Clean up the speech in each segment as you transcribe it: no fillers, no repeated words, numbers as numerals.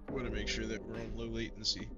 Want to make sure that we're on low latency.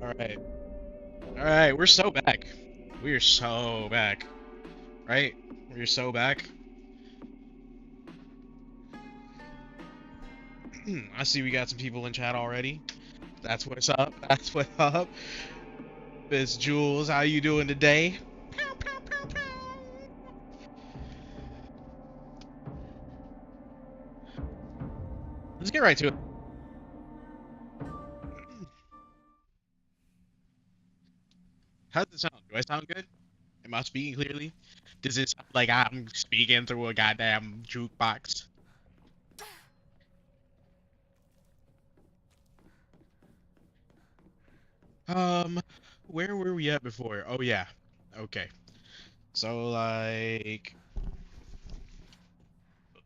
All right. All right, we're so back. We're so back. Right? We're so back. I see we got some people in chat already. That's what's up. That's what's up. Miss Jules, how you doing today? Pow, pow, pow, pow. Let's get right to it. How does it sound? Do I sound good? Am I speaking clearly? Does it sound like I'm speaking through a goddamn jukebox? Um, where were we at before? Oh yeah. Okay. So like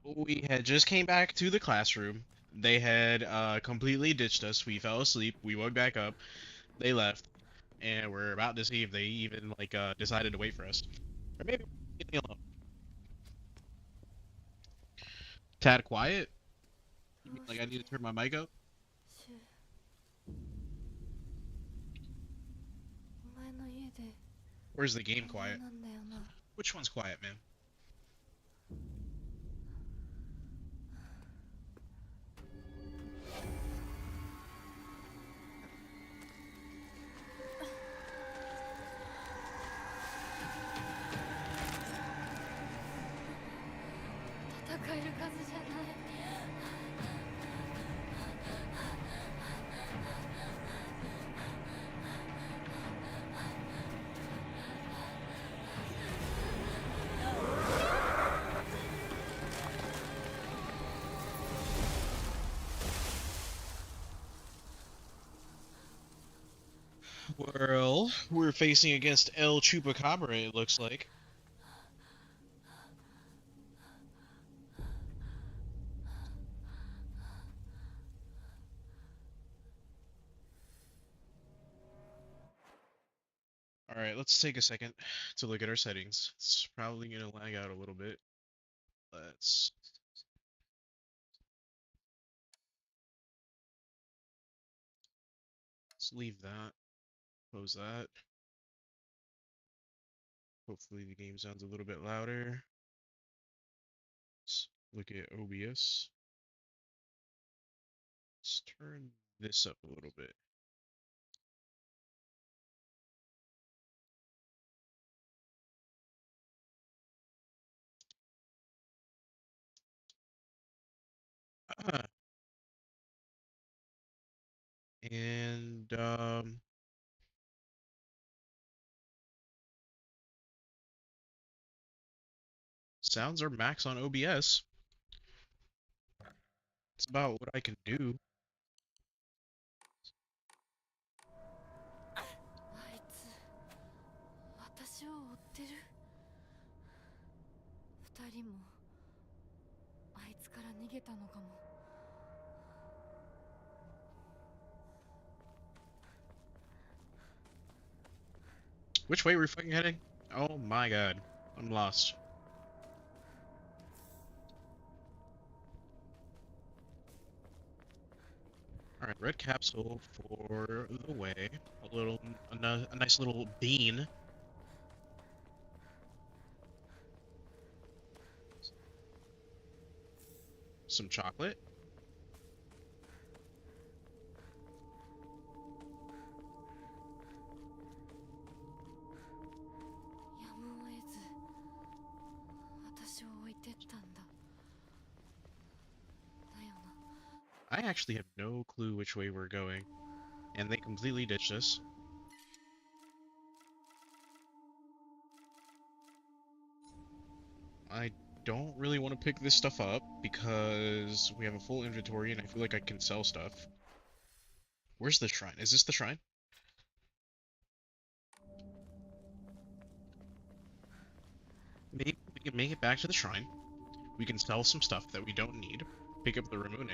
we had just came back to the classroom. They had completely ditched us. We fell asleep. We woke back up. They left, and we're about to see if they even like decided to wait for us, or maybe leave me alone. Tad quiet? You mean like I need to turn my mic up? どうしてお前の家で人間なんだよな。Where's the game quiet? Which one's quiet, man? Well, we're facing against El Chupacabra, it looks like. Alright, let's take a second to look at our settings. It's probably gonna lag out a little bit. Let's let's leave that. Close that. Hopefully the game sounds a little bit louder. Let's look at OBS. Let's turn this up a little bit. And sounds are max on OBS. That's about what I can do. あいつ私を追ってる。二人もあいつから逃げたのかも。Which way are we fucking heading? Oh my god. I'm lost. Alright, red capsule for the way. A nice little bean. Some chocolate. I actually have no clue which way we're going. and they completely ditched us. I don't really want to pick this stuff up because we have a full inventory and I feel like I can sell stuff. Where's the shrine? Is this the shrine? Maybe we can make it back to the shrine. We can sell some stuff that we don't need. Pick up the Ramune.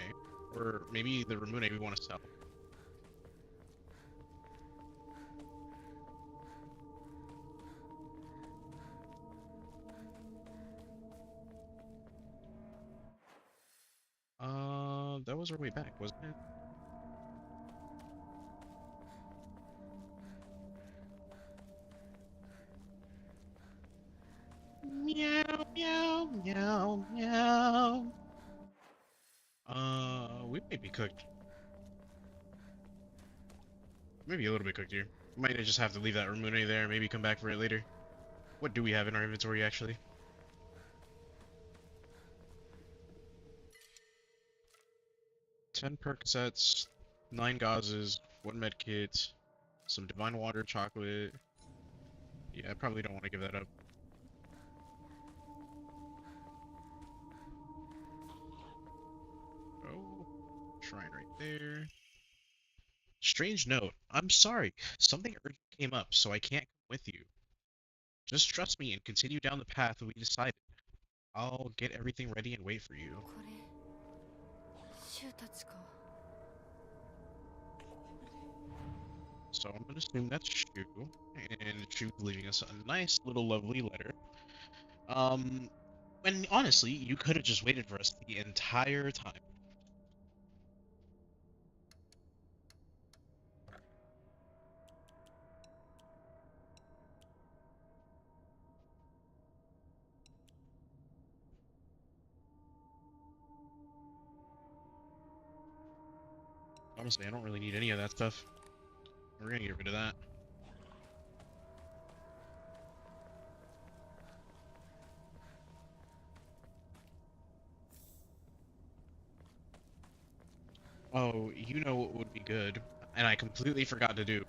Or maybe the Ramune we want to sell. That was our way back, wasn't it? Meow, meow, meow, meow. We might be cooked. Maybe a little bit cooked here. Might just have to leave that Ramune there, maybe come back for it later. What do we have in our inventory, actually? 10 Percocets, 9 gauzes, 1 med kit, some divine water chocolate. Yeah, I probably don't want to give that up. Oh, shrine right there. Strange note. I'm sorry. Something urgent came up, so I can't come with you. Just trust me and continue down the path we decided. I'll get everything ready and wait for you. これシュウたちか。 So I'm gonna assume that's Shu, and Shu's leaving us a nice little lovely letter. Um, and honestly, you could have just waited for us the entire time. Honestly, I don't really need any of that stuff. We're gonna get rid of that. Oh, you know what would be good, and I completely forgot to do.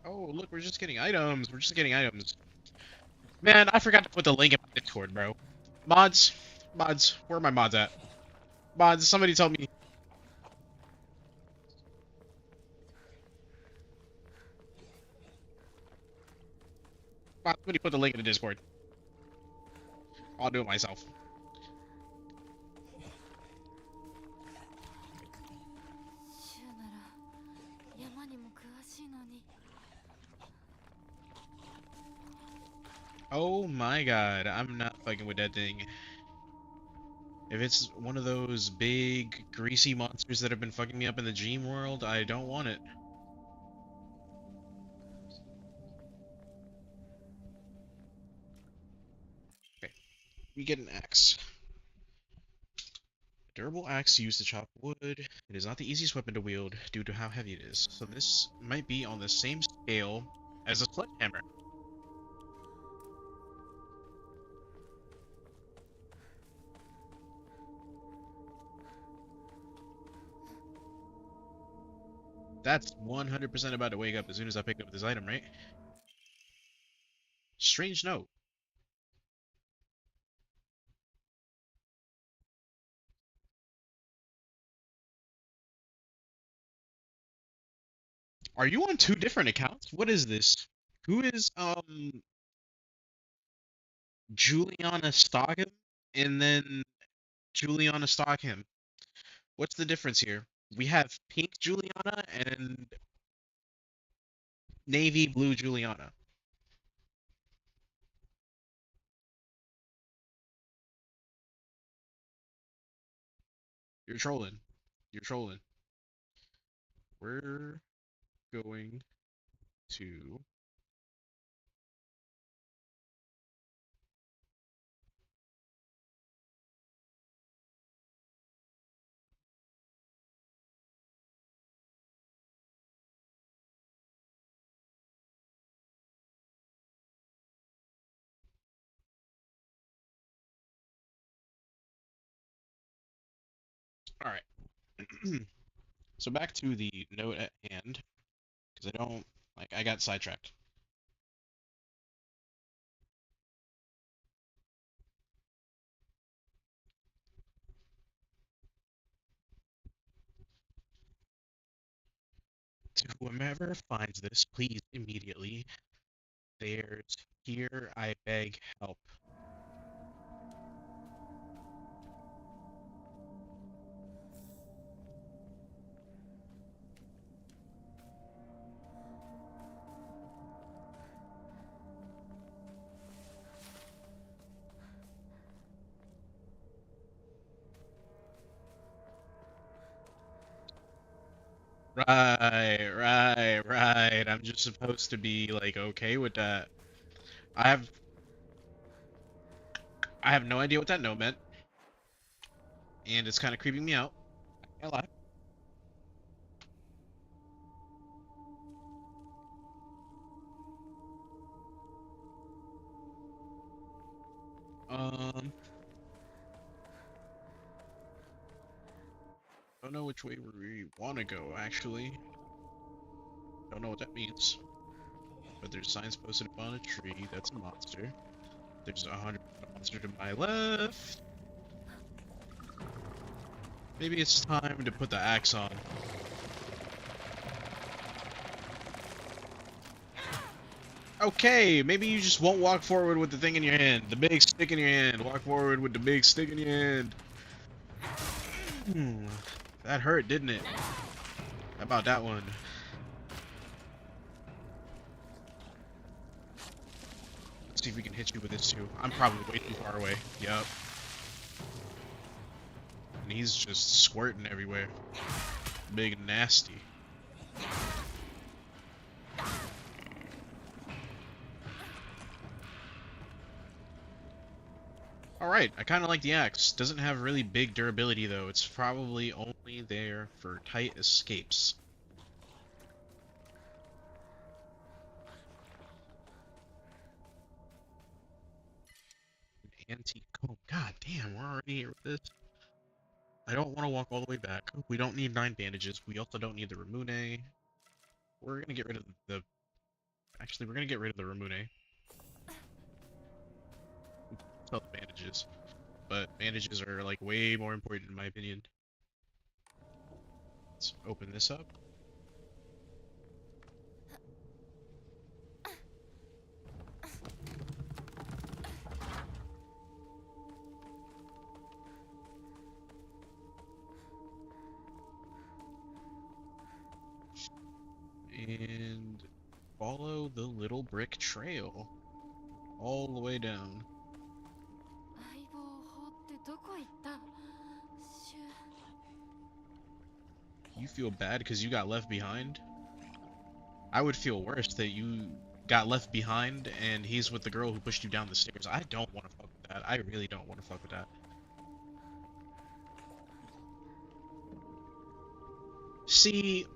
Oh, look, we're just getting items. We're just getting items. Man, I forgot to put the link in my Discord, bro. Mods, mods, where are my mods at? Mods, somebody tell me. Mods, somebody put the link in the Discord. I'll do it myself. シュウなら山にも詳しいのに。 Oh my god, I'm not fucking with that thing. If it's one of those big, greasy monsters that have been fucking me up in the dream world, I don't want it. Okay, we get an axe. Durable axe used to chop wood. It is not the easiest weapon to wield due to how heavy it is, so this might be on the same scale as a sledgehammer. That's 100% about to wake up as soon as I pick up this item, right? Strange note. Are you on two different accounts? What is this? Who is Juliana Stockham and then Juliana Stockham? What's the difference here? We have pink Juliana and navy blue Juliana. You're trolling. You're trolling. We're going to All right. So back to the note at hand, because I don't like I got sidetracked. To whomever finds this, please immediately. There's here I beg help. Right. I'm just supposed to be like okay with that. I have I have no idea what that note meant, and it's kind of creeping me out. I can't lie. Um, don't know which way we want to go actually. Don't know what that means. But there's signs posted up on a tree. That's a monster. There's 100% monster to my left. Maybe it's time to put the axe on. Okay, maybe you just won't walk forward with the thing in your hand. The big stick in your hand. Walk forward with the big stick in your hand. Hmm, that hurt, didn't it? How about that one? Let's see if we can hit you with this too. I'm probably way too far away. Yup. And he's just squirting everywhere. Big and nasty. Alright, I kind of like the axe. Doesn't have really big durability though. It's probably only there for tight escapes. Antique comb. God damn, we're already here with this. I don't want to walk all the way back. We don't need 9 bandages. We also don't need the Ramune. We're gonna get rid of the... Actually, we're gonna get rid of the Ramune. Sell the bandages. But bandages are, like, way more important in my opinion. Let's open this up. And follow the little brick trail. All the way down. 相棒法ってどこ行ったシュ You feel bad because you got left behind? I would feel worse that you got left behind and he's with the girl who pushed you down the stairs. I don't want to fuck with that. I really don't want to fuck with that. See,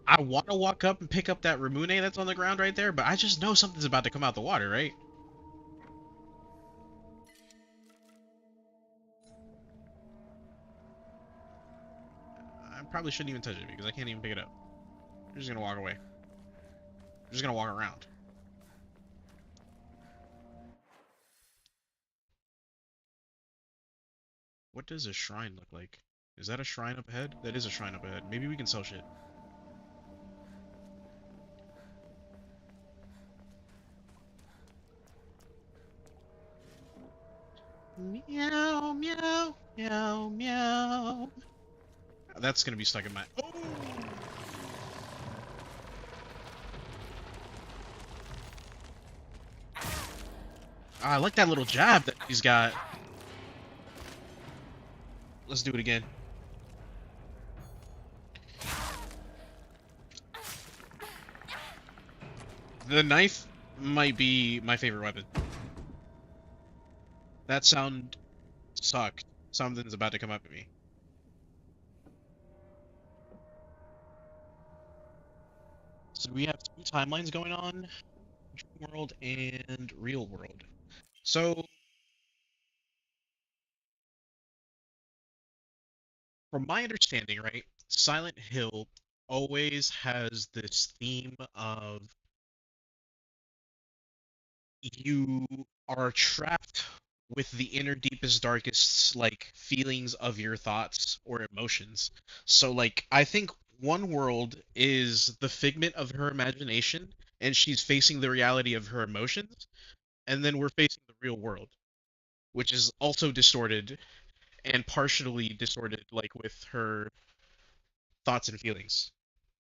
I want to walk up and pick up that Ramune that's on the ground right there, but I just know something's about to come out the water, right? I probably shouldn't even touch it because I can't even pick it up. I'm just gonna walk away. I'm just gonna walk around. What does a shrine look like? Is that a shrine up ahead? That is a shrine up ahead. Maybe we can sell shit. Meow, meow, meow, meow. That's gonna be stuck in my... Oh! I like that little jab that he's got. Let's do it again. The knife might be my favorite weapon. That sound sucked. Something's about to come up at me. So we have 2 timelines going on. Dream world and real world. So From my understanding, right, Silent Hill always has this theme of you are trapped with the inner deepest darkest like feelings of your thoughts or emotions. So like I think one world is the figment of her imagination and she's facing the reality of her emotions, and then we're facing the real world, which is also distorted and partially distorted like with her thoughts and feelings.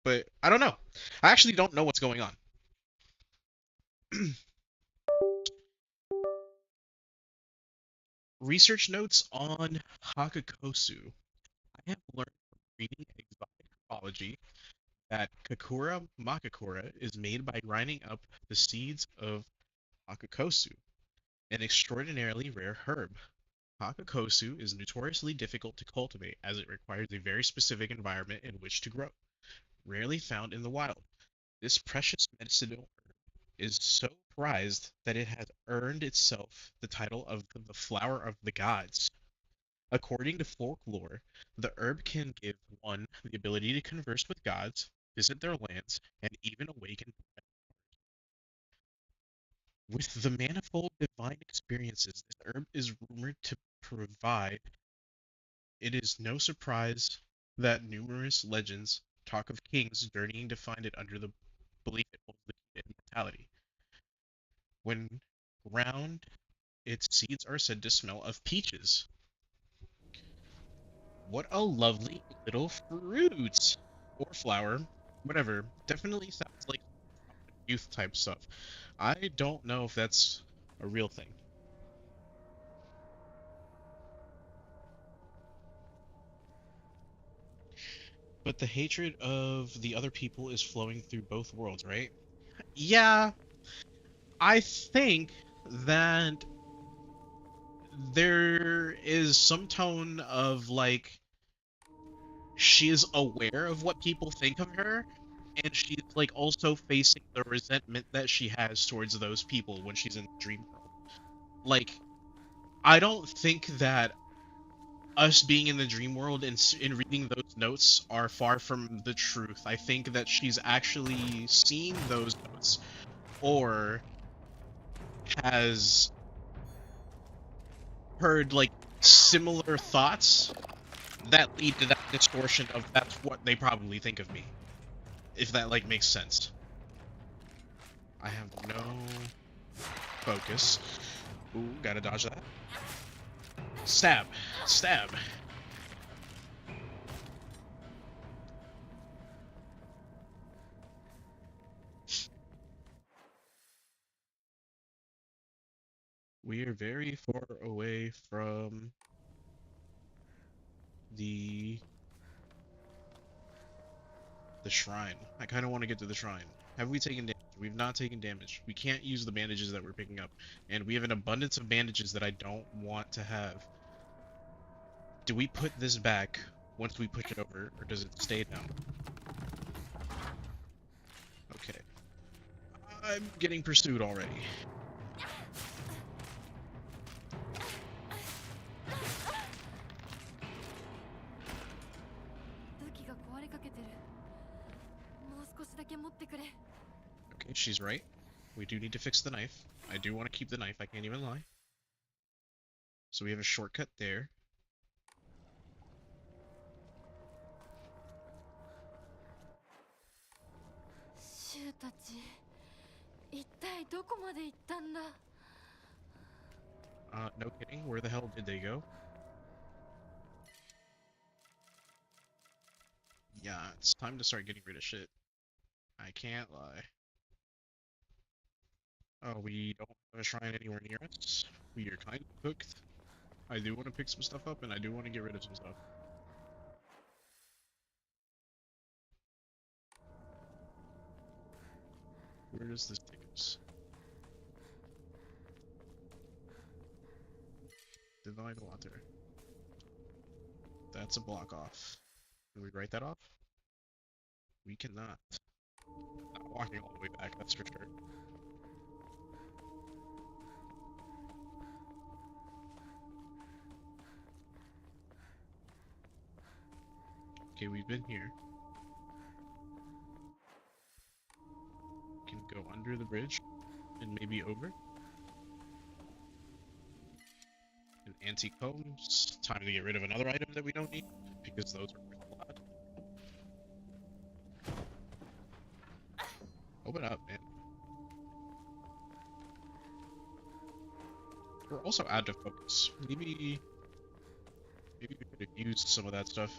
But I don't know. I actually don't know what's going on. Research notes on Hakakosu. I have learned from reading exotic herbology that Kakura makakura is made by grinding up the seeds of Hakakosu, an extraordinarily rare herb. Hakakosu is notoriously difficult to cultivate as it requires a very specific environment in which to grow, rarely found in the wild. This precious medicinal herb is so prized that it has earned itself the title of the flower of the gods. According to folklore, the herb can give one the ability to converse with gods, visit their lands, and even awaken. With the manifold divine experiences this herb is rumored to provide, it is no surprise that numerous legends talk of kings journeying to find it under the belief it holds the key to immortality. When ground, its seeds are said to smell of peaches. What a lovely little fruit! Or flower. Whatever. Definitely sounds like youth type stuff. I don't know if that's a real thing. But the hatred of the other people is flowing through both worlds, right? Yeah, I think that there is some tone of like she is aware of what people think of her, and she's like also facing the resentment that she has towards those people when she's in the dream world. Like, I don't think that us being in the dream world and reading those notes are far from the truth. I think that she's actually seen those notes or has heard like similar thoughts that lead to that distortion of that's what they probably think of me. If that like makes sense. I have no focus. Ooh, gotta dodge that. Stab. Stab. We are very far away from the shrine. I kind of want to get to the shrine. Have we taken damage? We've not taken damage. We can't use the bandages that we're picking up. And we have an abundance of bandages that I don't want to have. Do we put this back once we push it over, or does it stay down? Okay. I'm getting pursued already. Okay, she's right. We do need to fix the knife. I do want to keep the knife, I can't even lie. So we have a shortcut there. No kidding. Where the hell did they go? Yeah, it's time to start getting rid of shit. I can't lie. Oh, we don't have a shrine anywhere near us. We are kind of cooked. I do want to pick some stuff up, and I do want to get rid of some stuff. Where does this take us? Divine water. That's a block off. Can we write that off? We cannot. Not walking all the way back, that's for sure. Okay, we've been here. Can go under the bridge and maybe over. An antique combs. Time to get rid of another item that we don't need because those are worth a lot. Open up, man. We're also out of focus. Maybe we could have used some of that stuff.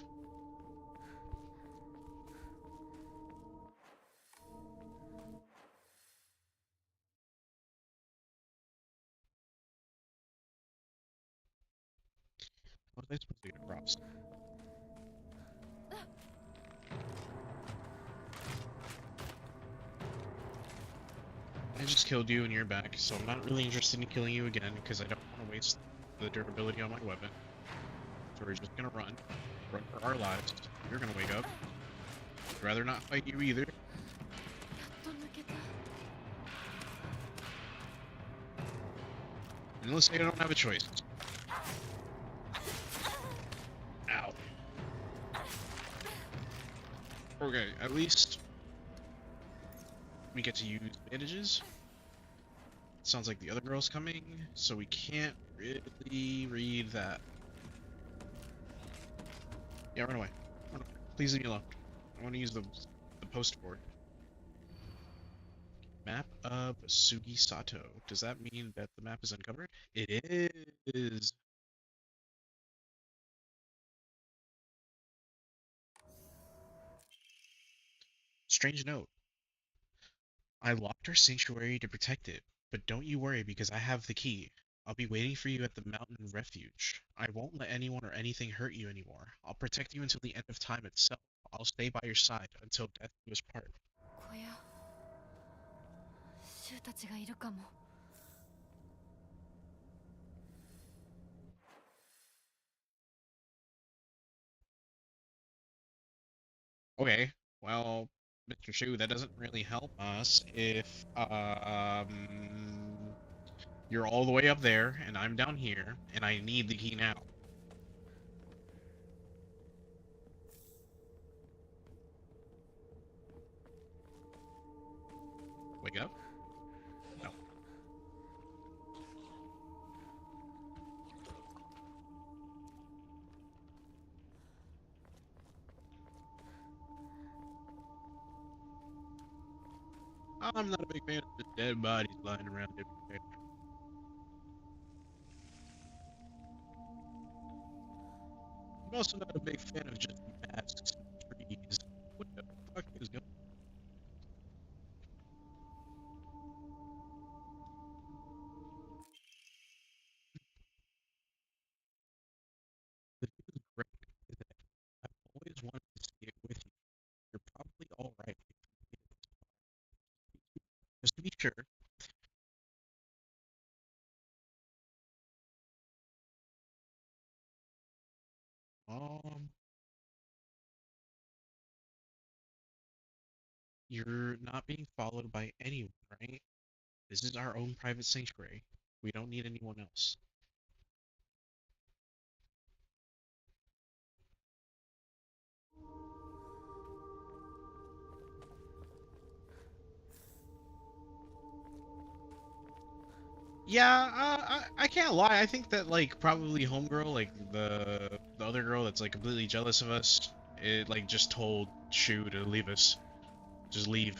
What was I supposed to get across? I just killed you and you're back, so I'm not really interested in killing you again because I don't want to waste the durability on my weapon. So we're just gonna run. Run for our lives. You're gonna wake up. I'd rather not fight you either. やっと抜けた。 Unless I don't have a choice. Ow. Okay, at least we get to use bandages. Sounds like the other girl's coming, so we can't really read that. Yeah, run away. Run away. Please leave me alone. I want to use the post board. Map of Sugisato. Does that mean that the map is uncovered? It is. Strange note. I locked our sanctuary to protect it, but don't you worry because I have the key. I'll be waiting for you at the mountain refuge. I won't let anyone or anything hurt you anymore. I'll protect you until the end of time itself. I'll stay by your side until death do us part. 小屋。シュウたちがいるかも。 Okay, well, Mr. Shu, that doesn't really help us if you're all the way up there and I'm down here and I need the key now. Wake up? No. I'm not a big fan of just dead bodies lying around everywhere. I'm also not a big fan of just masks and trees. What the fuck is going on? The news break is that I've always wanted to see it with you. You're probably alright. Just to be sure, um, you're not being followed by anyone, right? This is our own private sanctuary. We don't need anyone else. Yeah, I can't lie. I think that like probably homegirl, like the other girl that's like completely jealous of us, it like just told Shu to leave us. Just leave.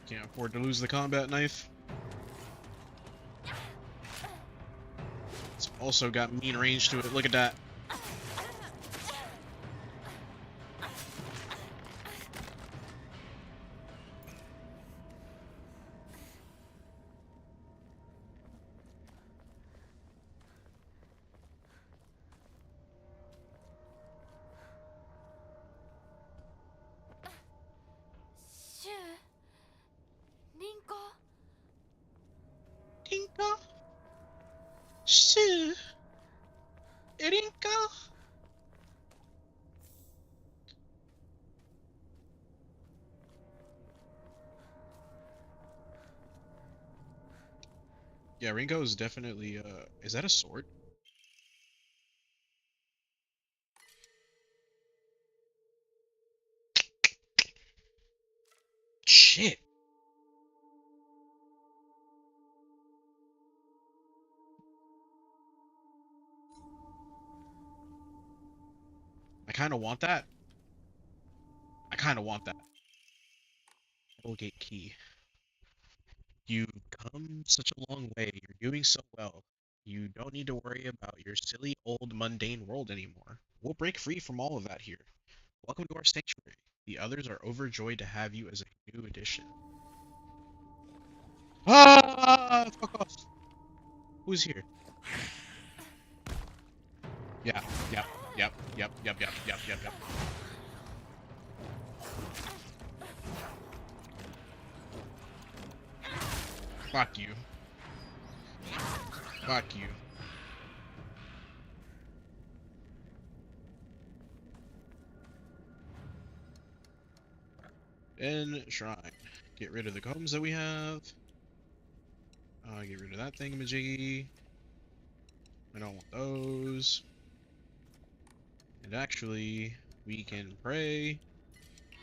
Can't afford to lose the combat knife. It's also got mean range to it. Look at that. Yeah, Ringo is definitely is that a sword? Shit. I kind of want that. I kind of want that. Gate key. You've come such a long way. You're doing so well. You don't need to worry about your silly old mundane world anymore. We'll break free from all of that here. Welcome to our sanctuary. The others are overjoyed to have you as a new addition. Ah! Fuck off! Who's here? Yeah, yep, yep, yep, yep, yep, yep, yep, yep. Fuck you. Fuck you. And shrine. Get rid of the combs that we have. Get rid of that thingamajiggy. I don't want those. And actually, we can pray,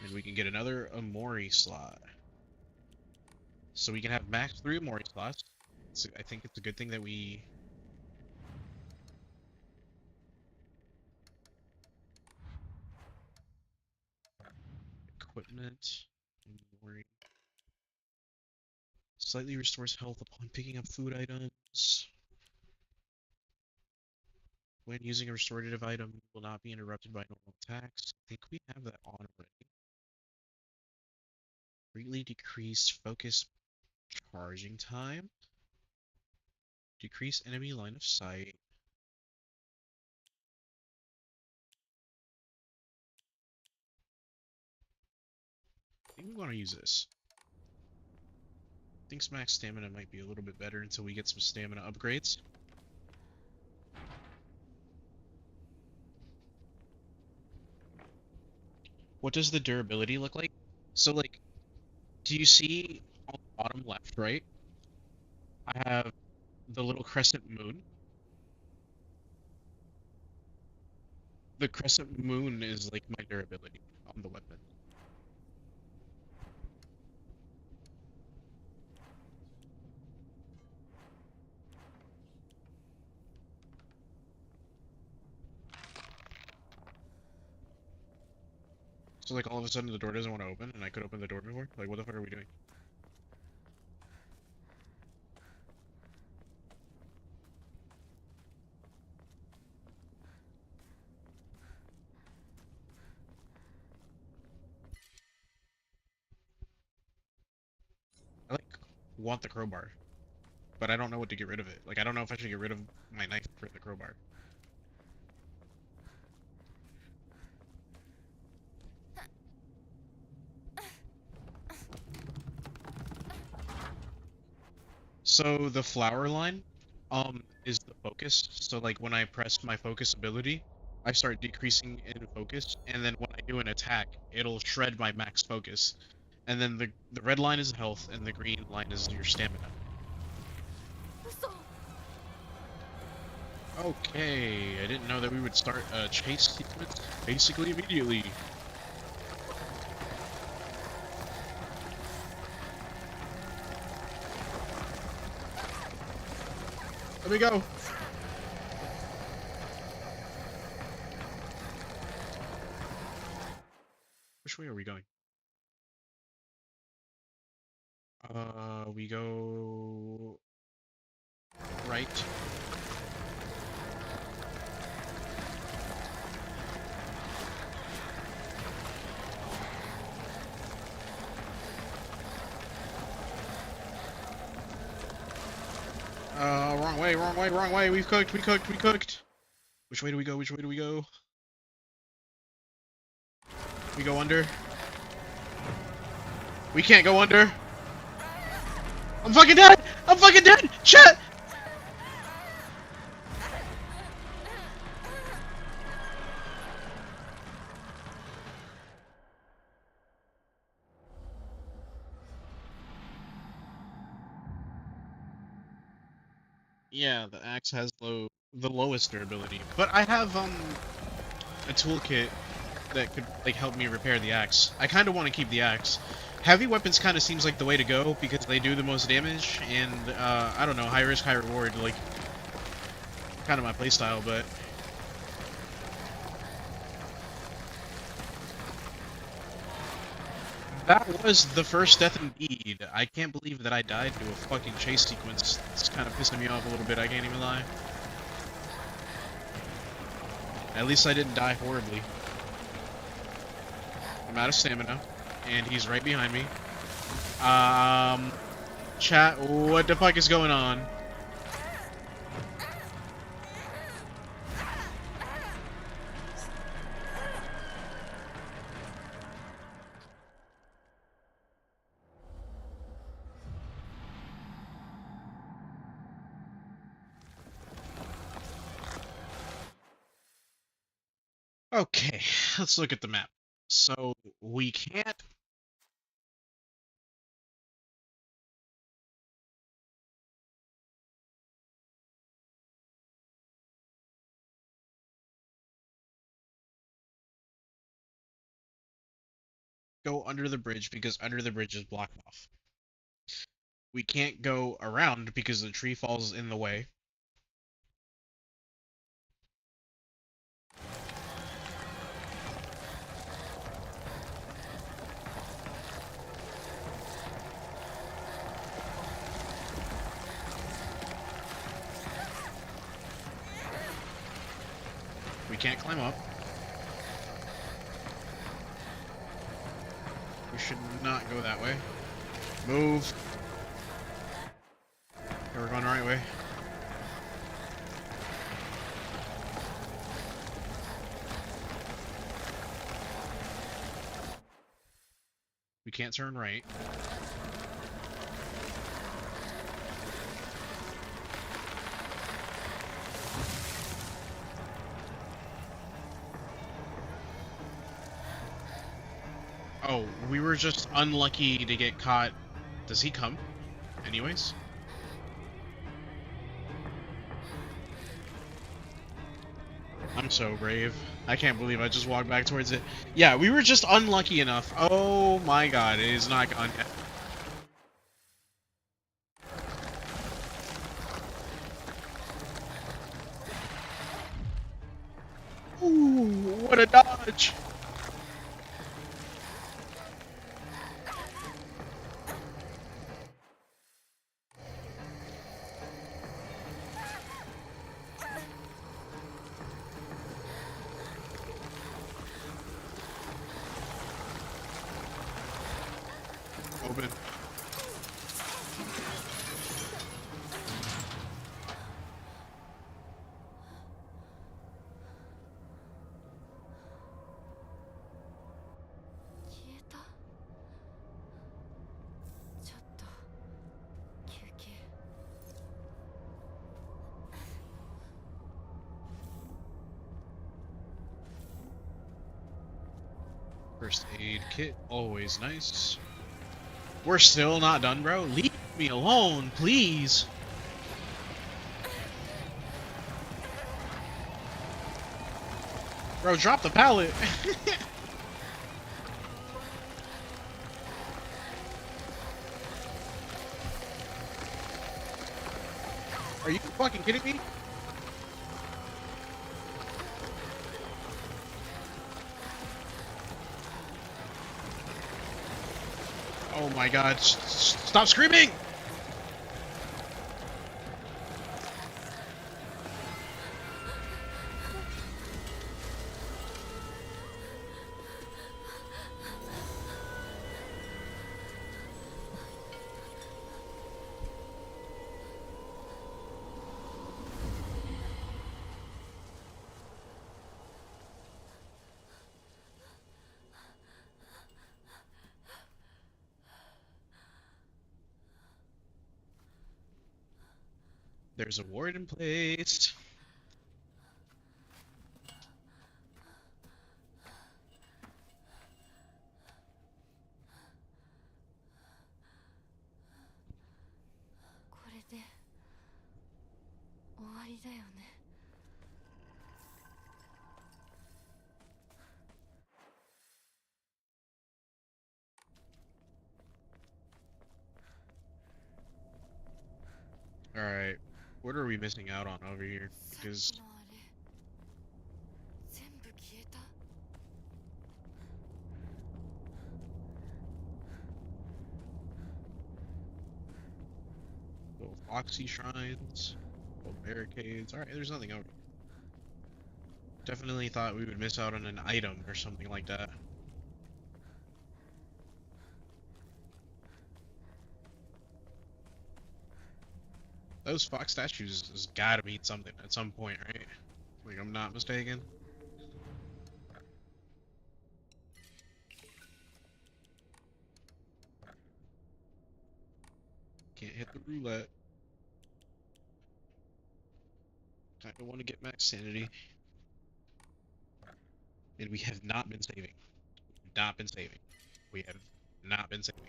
and we can get another Amori slot. So we can have max 3 Amori slots. So I think it's a good thing that we... Equipment. Amori. Slightly restores health upon picking up food items. When using a restorative item, you will not be interrupted by normal attacks. I think we have that on already. Greatly decrease focus charging time. Decrease enemy line of sight. I think we want to use this. I think max stamina might be a little bit better until we get some stamina upgrades. What does the durability look like? So, like, do you see on the bottom left, right? I have the little crescent moon. The crescent moon is like my durability on the weapon. So, like, all of a sudden the door doesn't want to open, and I could open the door before? Like, what the fuck are we doing? I, like, want the crowbar, but I don't know what to get rid of it. Like, I don't know if I should get rid of my knife for the crowbar. So the flower line, is the focus. So like when I press my focus ability, I start decreasing in focus, and then when I do an attack, it'll shred my max focus. And then the red line is health, and the green line is your stamina. Okay, I didn't know that we would start a chase sequence basically immediately. Let me go. Which way are we going? We go right. Wrong way, wrong way, wrong way. We cooked, we cooked, we cooked. Which way do we go? Which way do we go? We go under. We can't go under. I'm fucking dead! I'm fucking dead! Shit! Yeah, the axe has the lowest durability. But I have a toolkit that could like help me repair the axe. I kind of want to keep the axe. Heavy weapons kind of seems like the way to go because they do the most damage, and I don't know, high risk, high reward, like kind of my playstyle. But that was the first death indeed. I can't believe that I died to a fucking chase sequence. It's kind of pissing me off a little bit. I can't even lie. At least I didn't die horribly. I'm out of stamina, and he's right behind me. Chat, what the fuck is going on? Okay, let's look at the map. So, we can't... go under the bridge because under the bridge is blocked off. We can't go around because the tree falls in the way. We can't climb up. We should not go that way. Move. Okay, we're going the right way. We can't turn right. Oh, we were just unlucky to get caught. Does he come? Anyways? I'm so brave. I can't believe I just walked back towards it. Yeah, we were just unlucky enough. Oh my god, it is not gone yet. Ooh, what a dodge! Open. First aid kit, always nice. We're still not done, bro. Leave me alone, please. Bro, drop the pallet. Are you fucking kidding me? Oh my god, stop screaming! There's a ward in place. だよね。Alright, what are we missing out on over here? さっ Because きのあれ全部消えた。 little foxy shrines, little barricades. Alright, there's nothing over here. Definitely thought we would miss out on an item or something like that. Those fox statues has gotta mean something at some point, right? Like, I'm not mistaken. Can't hit the roulette. Kinda want to get max sanity. And we have not been saving. Not been saving. We have not been saving.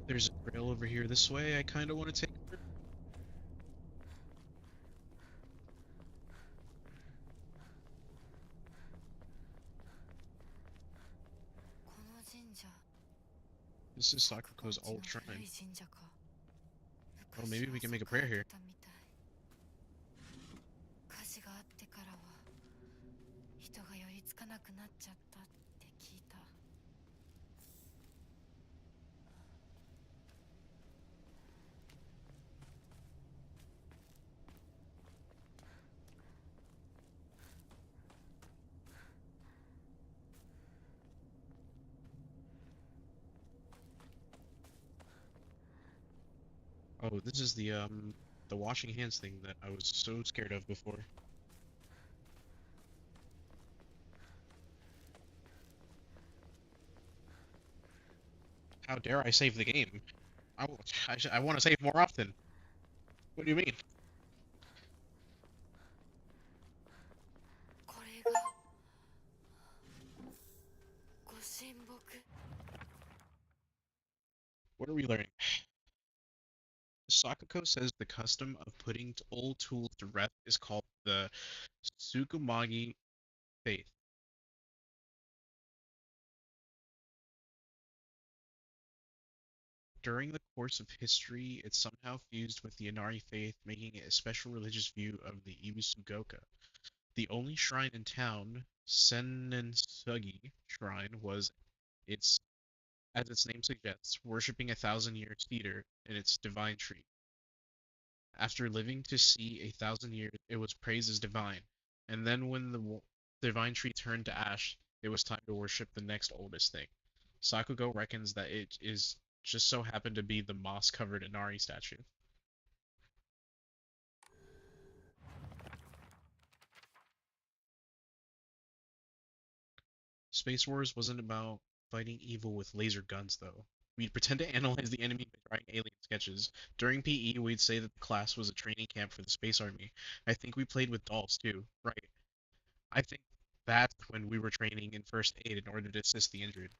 There's a trail over here this way I kinda want to take. この神社 This is 各個 Sakuko's 地の old 古 shrine. い神社か。 Oh, 昔 maybe は we can make a 栄 prayer え here. てたみたい。火事があってからは人が寄りつかなくなっちゃったって聞いた。 Oh, this is the washing hands thing that I was so scared of before. How dare I save the game? I want to save more often. What do you mean? これがご神木。 What are we learning? Sakuko says the custom of putting old tools to rest is called the Tsukumagi faith. During the course of history, it somehow fused with the Inari faith, making it a special religious view of the Ibusugoka. The only shrine in town, Senensugi Shrine, was its, as its name suggests, worshipping a thousand-year cedar in its divine tree. After living to see 1,000 years, it was praised as divine, and then when the divine tree turned to ash, it was time to worship the next oldest thing. Sakugo reckons that it is just so happened to be the moss-covered Inari statue. Space Wars wasn't about fighting evil with laser guns, though. We'd pretend to analyze the enemy by drawing alien sketches. During PE, we'd say that the class was a training camp for the Space Army. I think we played with dolls, too. Right. I think that's when we were training in first aid in order to assist the injured.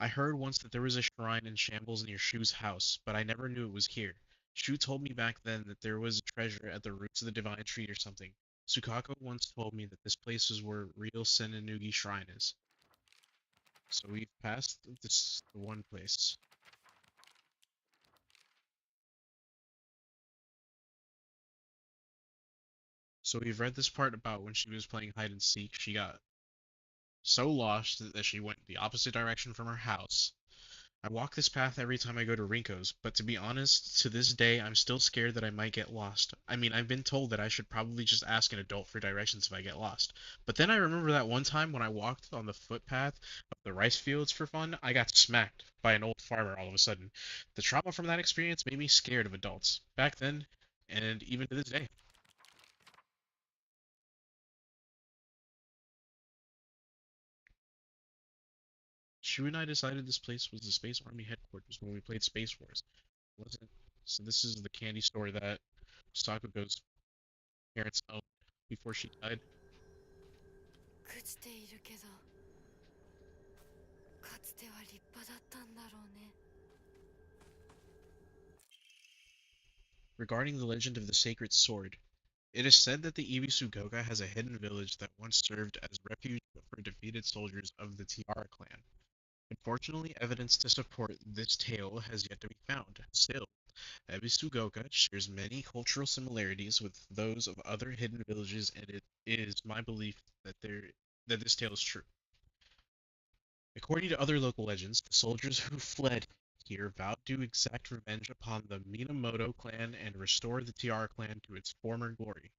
I heard once that there was a shrine in shambles near Shu's house, but I never knew it was here. Shu told me back then that there was a treasure at the roots of the divine tree or something. Sukako once told me that this place is where real Senenugi Shrine is. So we've passed this one place. So we've read this part about when she was playing hide and seek, she got so lost that she went the opposite direction from her house. I walk this path every time I go to Rinko's, but to be honest, to this day I'm still scared that I might get lost. I mean, I've been told that I should probably just ask an adult for directions if I get lost. But then I remember that one time when I walked on the footpath of the rice fields for fun, I got smacked by an old farmer all of a sudden. The trauma from that experience made me scared of adults. Back then, and even to this day. Shu and I decided this place was the Space Army headquarters when we played Space Wars. Wasn't so this is the candy store that Sakugo's parents owned before she died. 朽ちているけどかつては立派だったんだろうね。 Regarding the legend of the sacred sword, it is said that the Ibisugoka has a hidden village that once served as refuge for defeated soldiers of the Tiara clan. Unfortunately, evidence to support this tale has yet to be found. Still, Ibisugoka shares many cultural similarities with those of other hidden villages, and it is my belief that this tale is true. According to other local legends, the soldiers who fled here vowed to exact revenge upon the Minamoto clan and restore the Tiara clan to its former glory.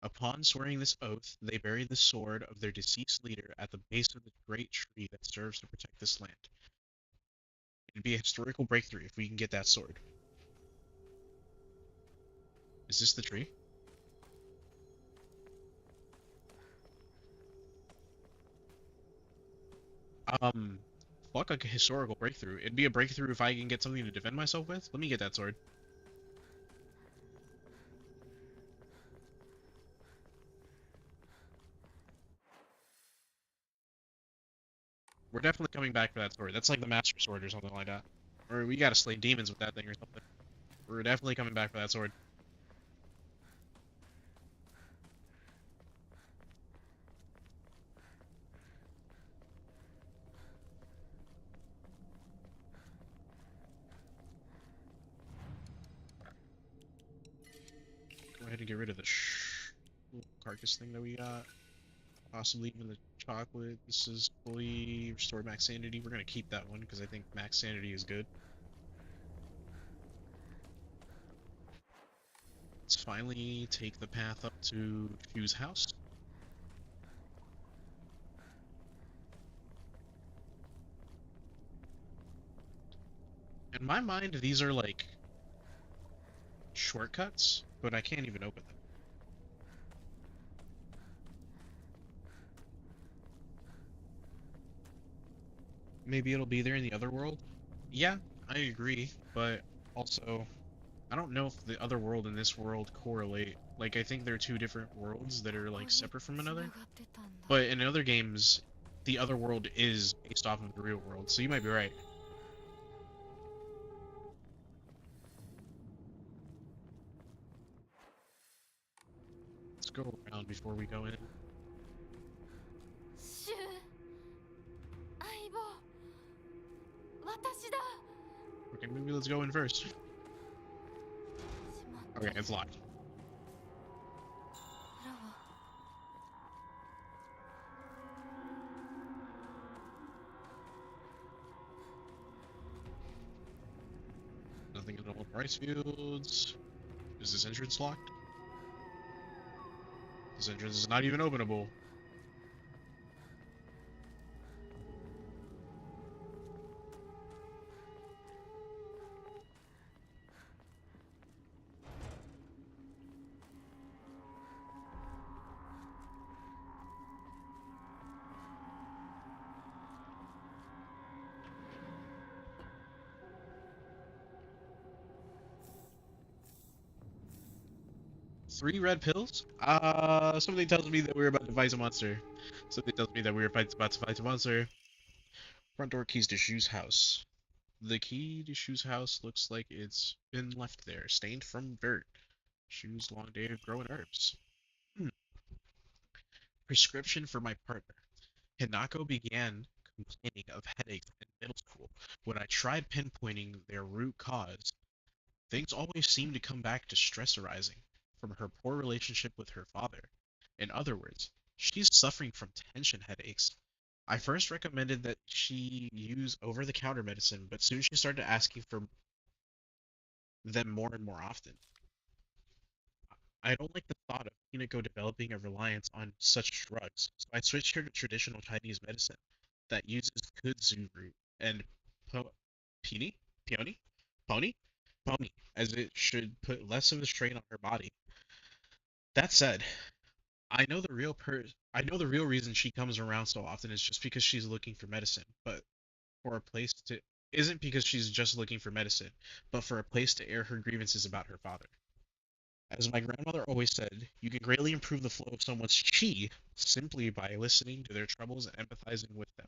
Upon swearing this oath, they buried the sword of their deceased leader at the base of the great tree that serves to protect this land. It'd be a historical breakthrough if we can get that sword. Is this the tree? Um, Fuck a historical breakthrough. It'd be a breakthrough if I can get something to defend myself with. Let me get that sword. We're definitely coming back for that sword. That's like the Master Sword or something like that. Or we gotta slay demons with that thing or something. We're definitely coming back for that sword. Go ahead and get rid of the little carcass thing that we got. Possibly even the chocolate. This is fully restored max sanity. We're gonna keep that one because I think max sanity is good. Let's finally take the path up to Shu's house. In my mind, these are like shortcuts, but I can't even open them. Maybe it'll be there in the other world? Yeah, I agree, but also, I don't know if the other world and this world correlate. Like, I think they're two different worlds that are, ここ like, に separate from つな another. がってたんだ。 But in other games, the other world is based off of the real world, so you might be right. Let's go around before we go in. シュ相棒私だ。 Okay, maybe let's go in first. しまった。 Okay, it's locked. 腹は Nothing in the rice fields. Is this entrance locked? This entrance is not even openable. Three red pills? Something tells me that we're about to fight a monster. Something tells me that we're about to fight a monster. Front door keys to Shu's house. The key to Shu's house looks like it's been left there, stained from dirt. Shu's long day of growing herbs. Hmm. Prescription for my partner. Hinako began complaining of headaches in middle school. When I tried pinpointing their root cause, things always seemed to come back to stress arising from her poor relationship with her father. In other words, she's suffering from tension headaches. I first recommended that she use over-the-counter medicine, but soon she started asking for them more and more often. I don't like the thought of Hinako developing a reliance on such drugs, so I switched her to traditional Chinese medicine that uses kudzu root and po- peony, peony, pony, pony, as it should put less of a strain on her body. That said, I know the real reason she comes around so often is just because she's looking for medicine, but for a place to isn't because she's just looking for medicine, but for a place to air her grievances about her father. As my grandmother always said, you can greatly improve the flow of someone's chi simply by listening to their troubles and empathizing with them.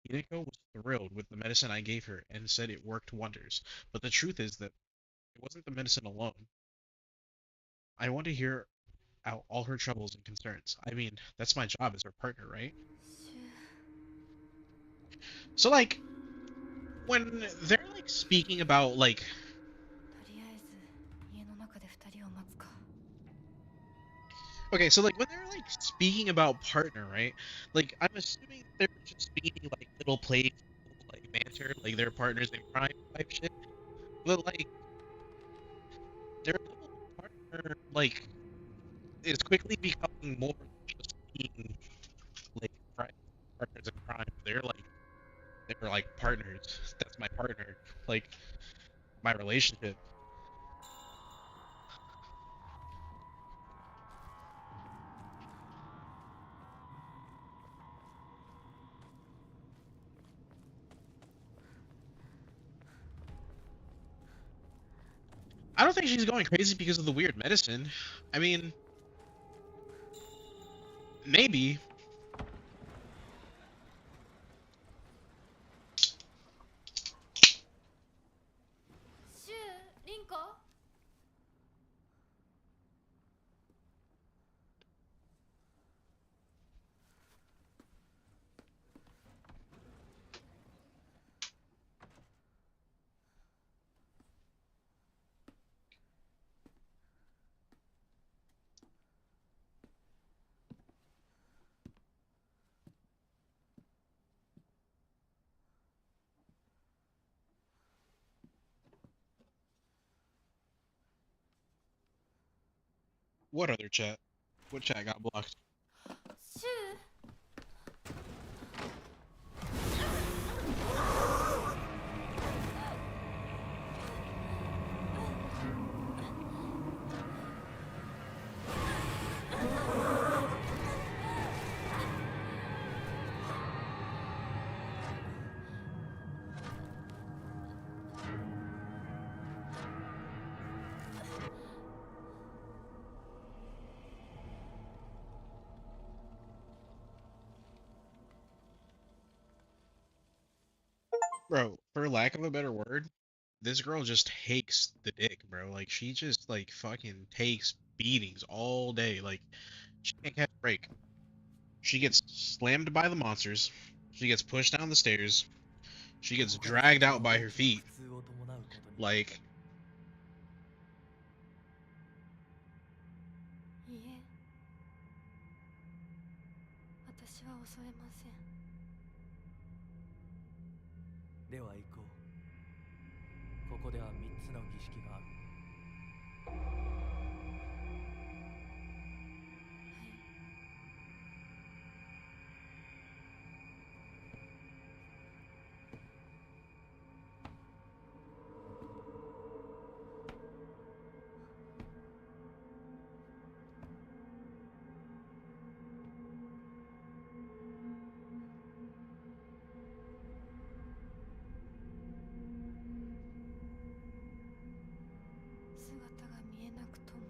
Hinako was thrilled with the medicine I gave her and said it worked wonders, but the truth is that it wasn't the medicine alone. I want to hear out all her troubles and concerns. I mean, that's my job as her partner, right? シュ So like when they're like speaking about like とりあえず家の中で2人を待つか。 okay, so like when they're like speaking about partner, right? Like I'm assuming they're just meaning like little playful like banter, like they're partners in crime type shit. But like their little partner like is quickly becoming more than just being like partners in crime. They're like partners. That's my partner. Like my relationship. I don't think she's going crazy because of the weird medicine. I mean, maybe. シュウリンコ。What other chat? What chat got blocked? シュウ。Bro, for lack of a better word, this girl just takes the dick, bro. Like she just like fucking takes beatings all day. Like she can't catch a break. She gets slammed by the monsters. She gets pushed down the stairs. She gets 他の dragged 先 out は by 大 her きな feet. 苦痛を伴うことに Like いいえ、私は襲えません。では行こう。ここでは3つの儀式がある。はい。姿が見えなくとも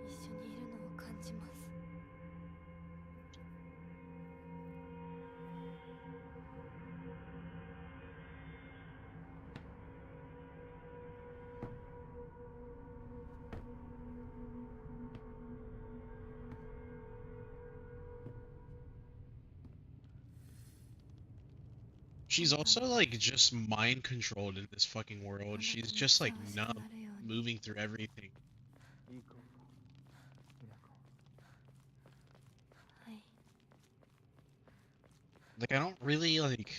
一緒にいるのを感じます。she's also like just mind controlled in this fucking world. She's just like numb, moving through everything. いい子。みなこ。はい。 Like I don't really like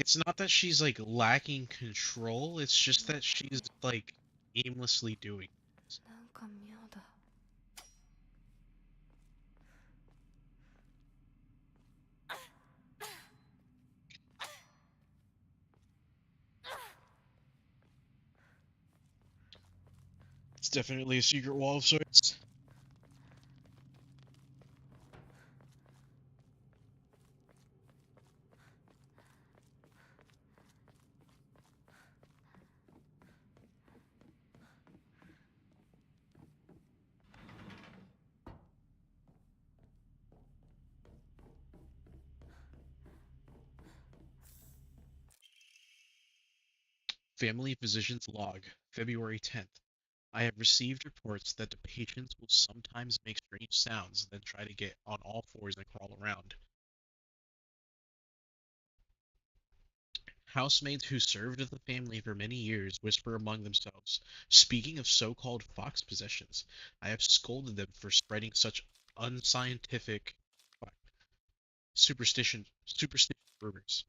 it's not that she's like lacking control, it's just that she's like aimlessly doing. なんか妙だ。It's definitely a secret wall of sorts. Family Physician's Log, February 10th. I have received reports that the patients will sometimes make strange sounds, then try to get on all fours and crawl around. Housemaids who served the family for many years whisper among themselves, speaking of so-called fox possessions, I have scolded them for spreading such unscientific superstition rumors.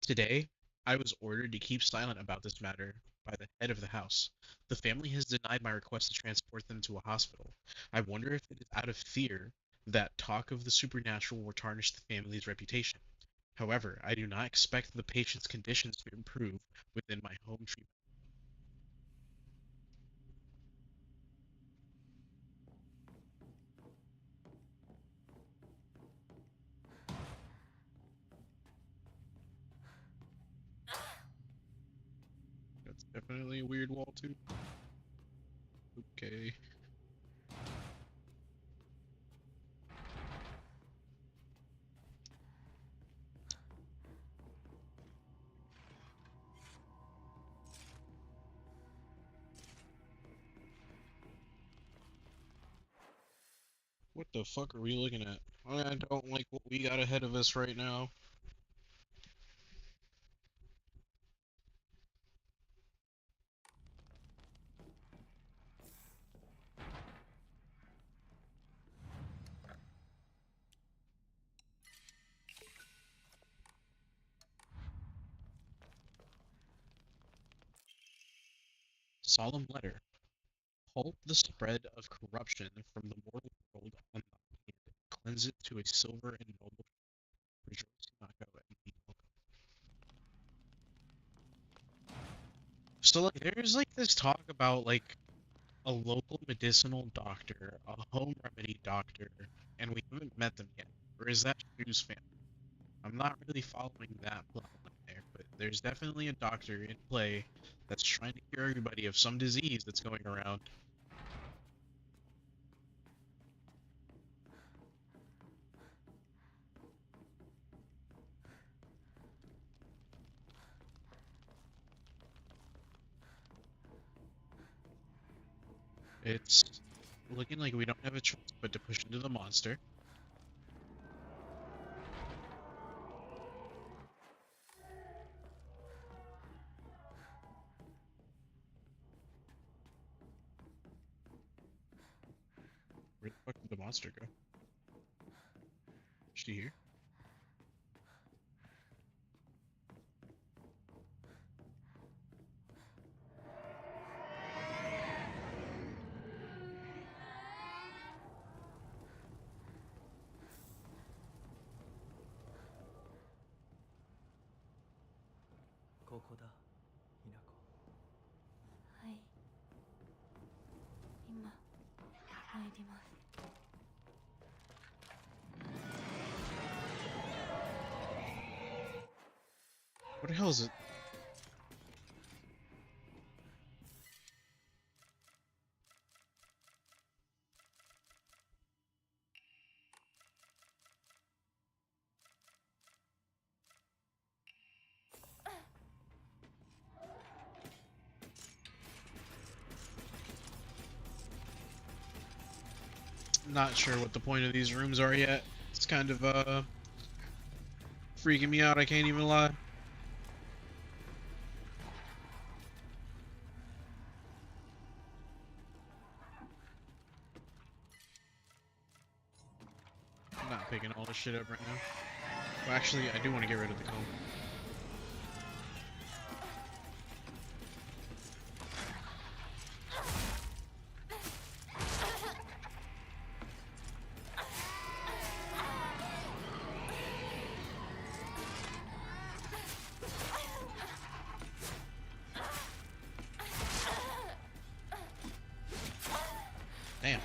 Today, I was ordered to keep silent about this matter by the head of the house. The family has denied my request to transport them to a hospital. I wonder if it is out of fear that talk of the supernatural will tarnish the family's reputation. However, I do not expect the patient's conditions to improve within my home treatment. That's definitely a weird wall too. Okay. What the fuck are we looking at? I don't like what we got ahead of us right now. Solemn letter. Halt the spread of corruption from the mortal world on thy hand, and cleanse it to a silver and noble. Rejoice, Nako, and be welcome. So like there's like this talk about like a local medicinal doctor, a home remedy doctor, and we haven't met them yet. Or is that Shu's family? I'm not really following that plot line there, but there's definitely a doctor in play that's trying to cure everybody of some disease that's going around. It's looking like we don't have a choice but to push into the monster. Where the fuck did the monster go? Is she here?はい今参ります What the hell is it? Not sure what the point of these rooms are yet. It's kind of freaking me out, I can't even lie. I'm not picking all this shit up right now. Well, actually, I do want to get rid of the comb. Damn.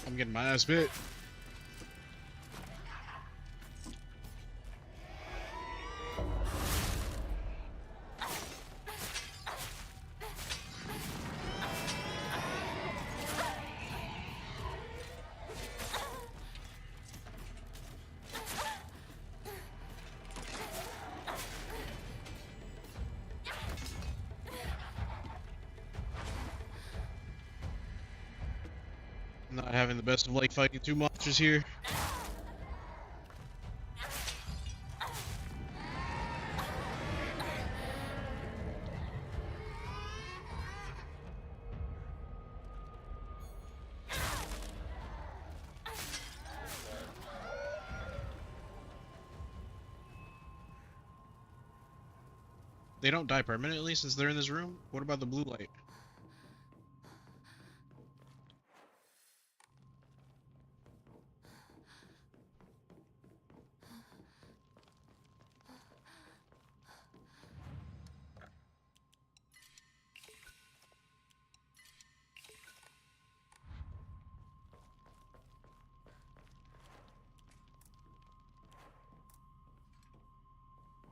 I'm getting my ass bit. Not having the best of luck fighting two monsters here. They don't die permanently since they're in this room? What about the blue light?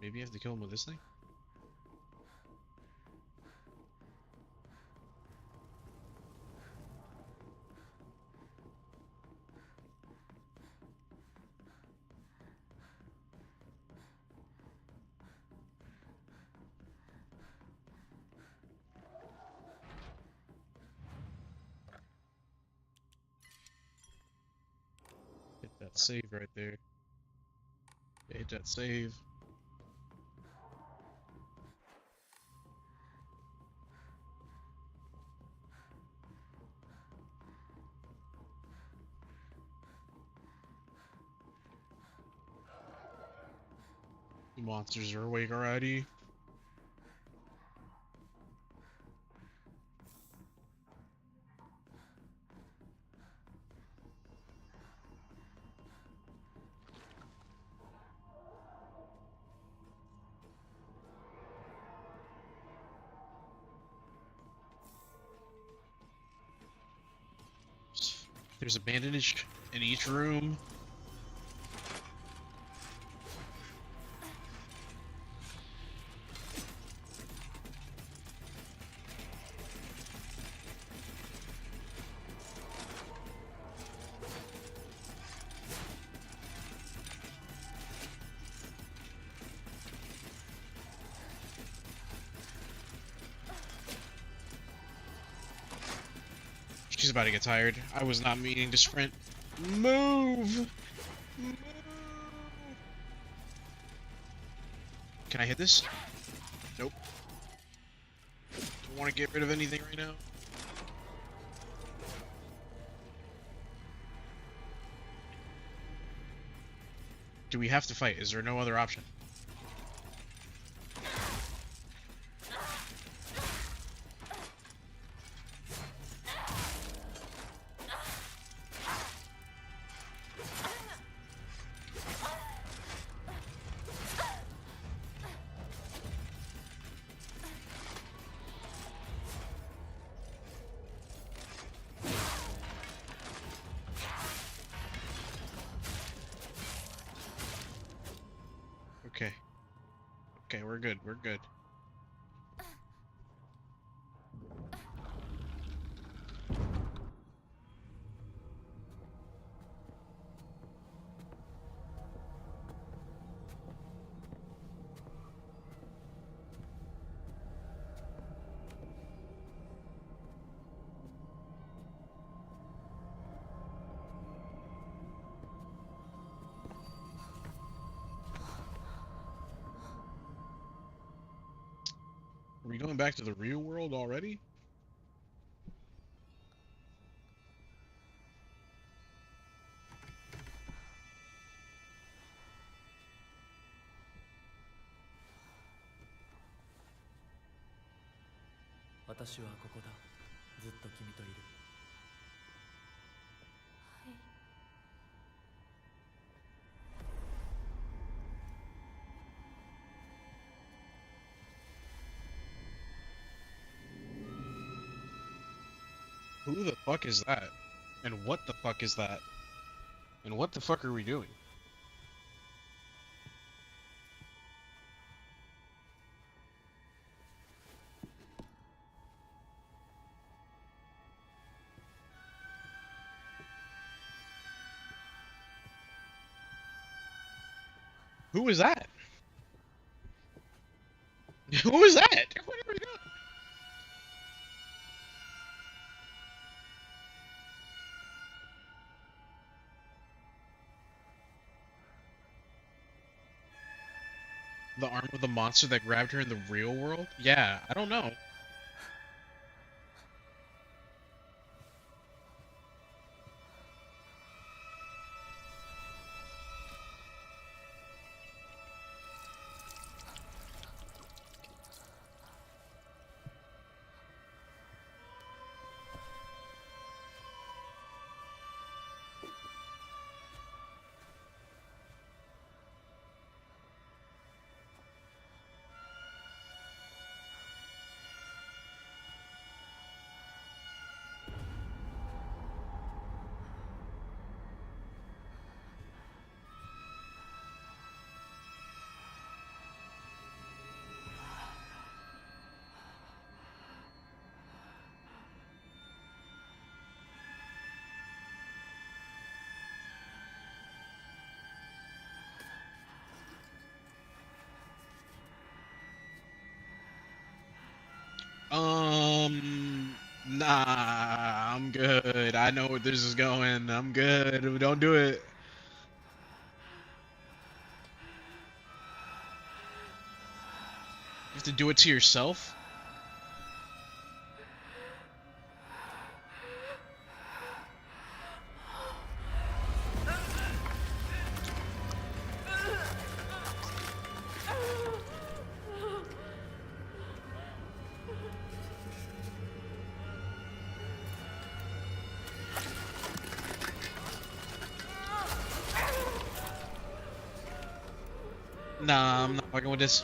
Maybe I have to kill him with this thing? Hit that save right there. Hit that save. Monsters are awake already. There's a bandage in each room. She's about to get tired. I was not meaning to sprint. Move! Move! Can I hit this? Nope. Don't want to get rid of anything right now. Do we have to fight? Is there no other option? Okay. Okay, we're good. We're good. Are we going back to the real world already? "私はここだ。ずっと君といる。はい。Who the fuck is that? And what the fuck is that? And what the fuck are we doing? Who is that? Who is that? What are we doing? The arm of the monster that grabbed her in the real world? Yeah, I don't know. Nah, I'm good. I know where this is going. I'm good. Don't do it. You have to do it to yourself? Nah, I'm not fucking with this.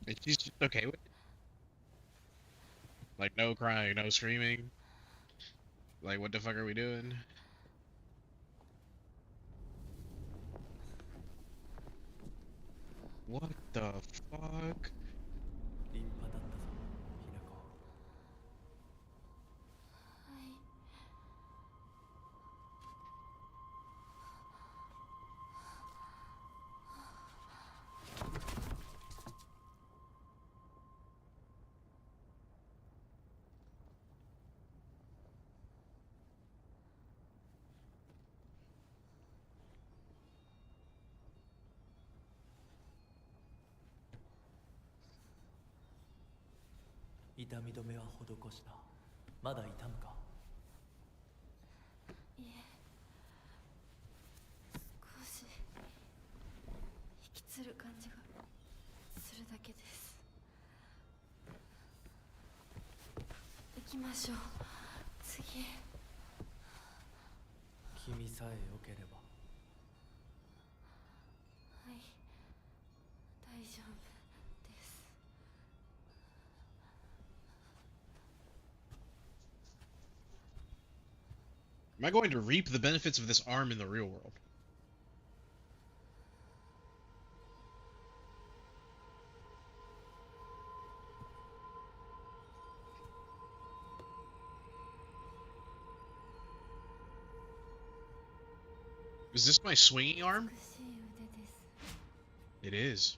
And she's just okay with it. Like, no crying, no screaming. Like, what the fuck are we doing? What the fuck? 立派だったぞひな子。はい。 痛み止めは施した。まだ痛むか？いえ、少し引きつる感じがするだけです。行きましょう。次。君さえ良ければ。はい、大丈夫です。 Am I going to reap the benefits of this arm in the real world? Is this my swinging arm? 美しい腕です。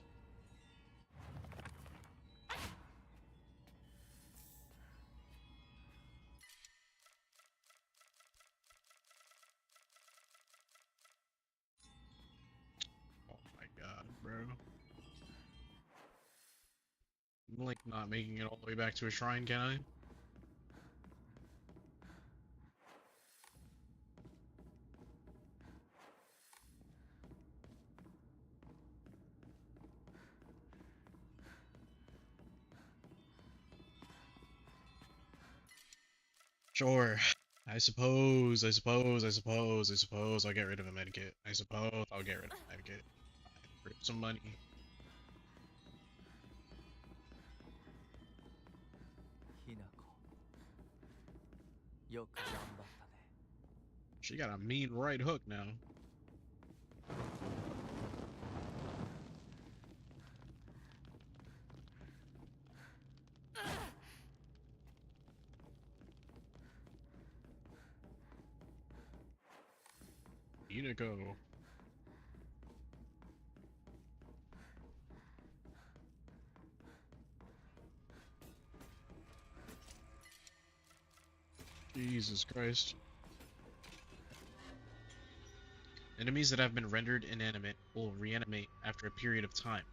It is. Oh my god, bro. I'm like not making it all the way back to a shrine, can I? Sure. I suppose I'll get rid of a medkit. I suppose I'll get rid of a medkit. For some money. ひなこよく頑張ったね She got a mean right hook now. Unico. Jesus Christ. Enemies that have been rendered inanimate will reanimate after a period of time.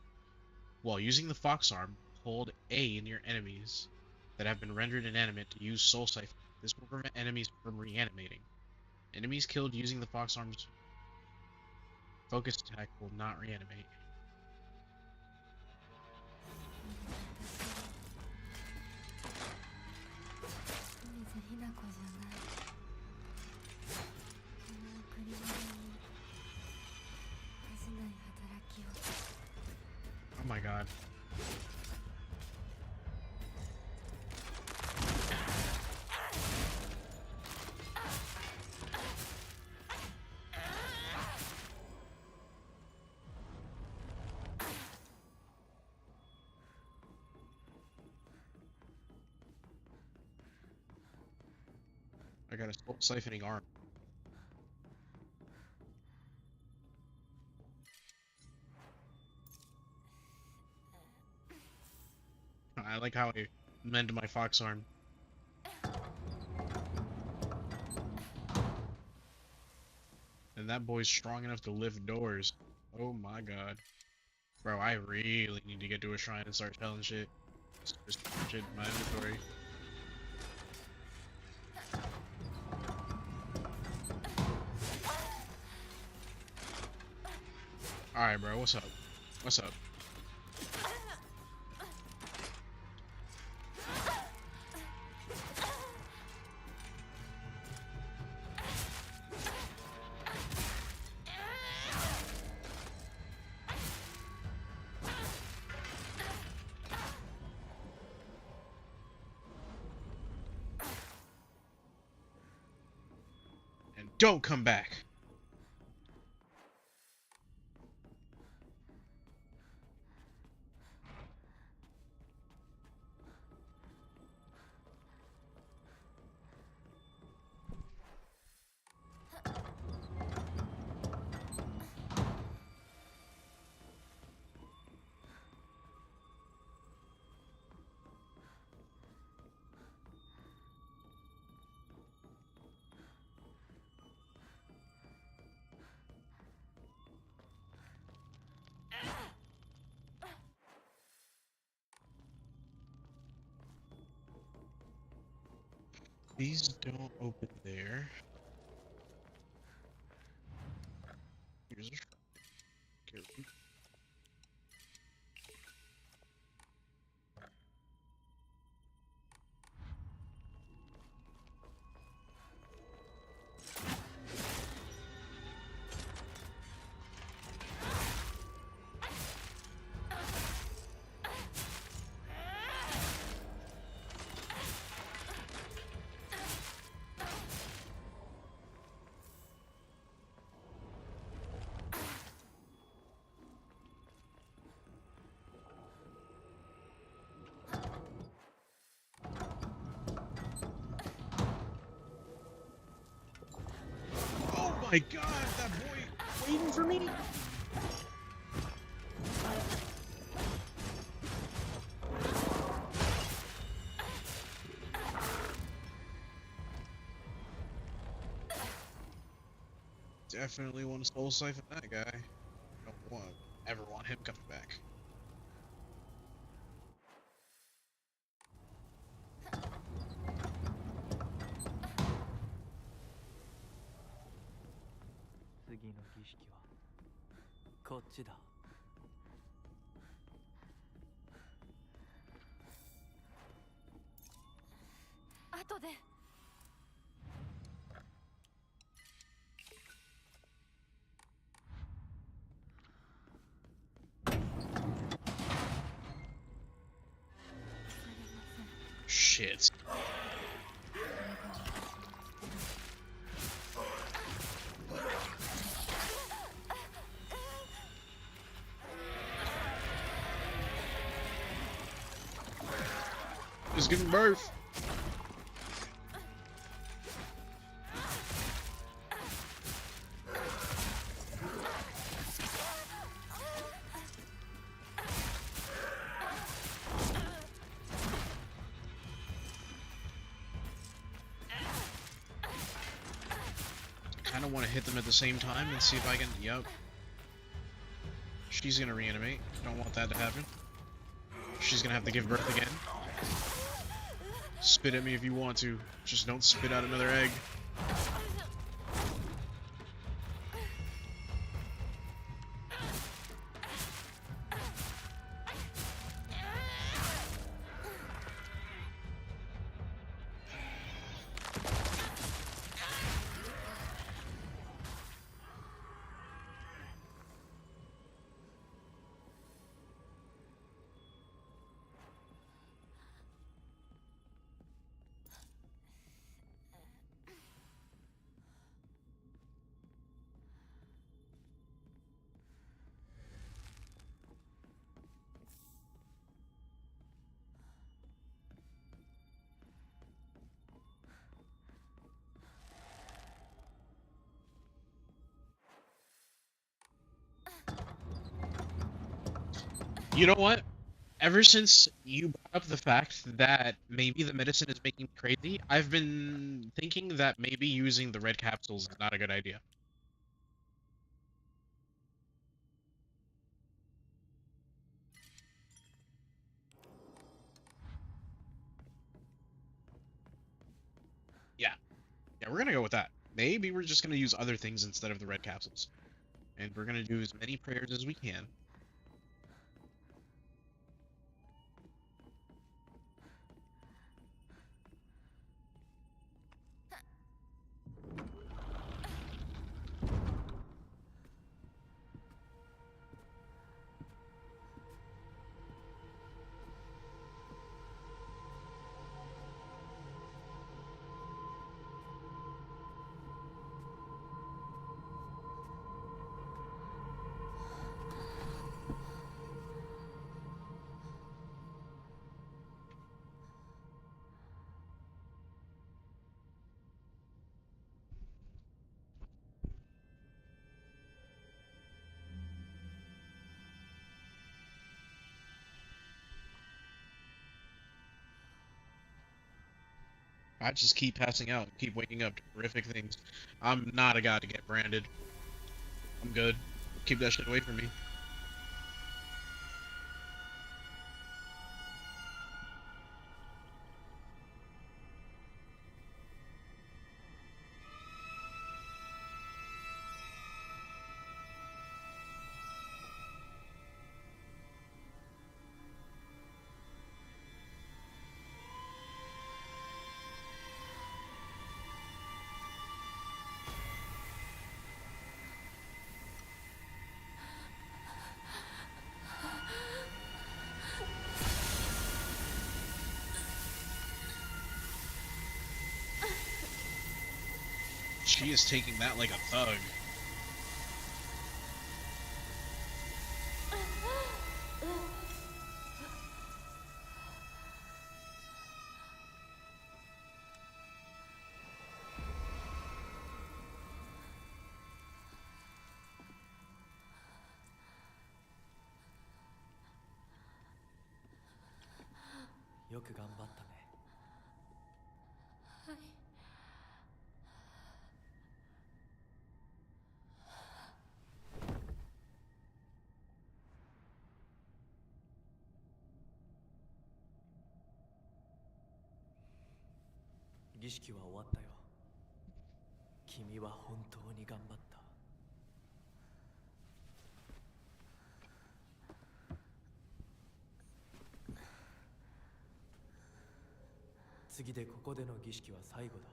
While using the fox arm, hold A near enemies that have been rendered inanimate to use soul siphon. This will prevent enemies from reanimating. Enemies killed using the fox arm's focus attack will not reanimate. 水ひな子じゃない。この贈り物に恥じない働きを。 Oh my god. I got a soul siphoning arm. I like how I mend my fox arm. And that boy's strong enough to lift doors. Oh my god. Bro, I really need to get to a shrine and start selling shit. Just shit in my inventory. Alright, bro, what's up? What's up? And don't come back! These don't open there. Here's a shrine. Okay. Oh my god, that boy waiting for me! Definitely want to soul siphon that guy. Don't ever want him coming back. Shit. Just giving birth. Kind of want to hit them at the same time and see if I can. Yep. She's gonna reanimate. Don't want that to happen. She's gonna have to give birth again. Spit at me if you want to. Just don't spit out another egg. You know what? Ever since you brought up the fact that maybe the medicine is making me crazy, I've been thinking that maybe using the red capsules is not a good idea. Yeah. Yeah, we're gonna go with that. Maybe we're just gonna use other things instead of the red capsules. And we're gonna do as many prayers as we can. I just keep passing out, keep waking up to horrific things. I'm not a god to get branded. I'm good. Keep that shit away from me. She is taking that like a thug. Yoく頑張ったね。はい。儀式は終わったよ。君は本当に頑張った。次でここでの儀式は最後だ。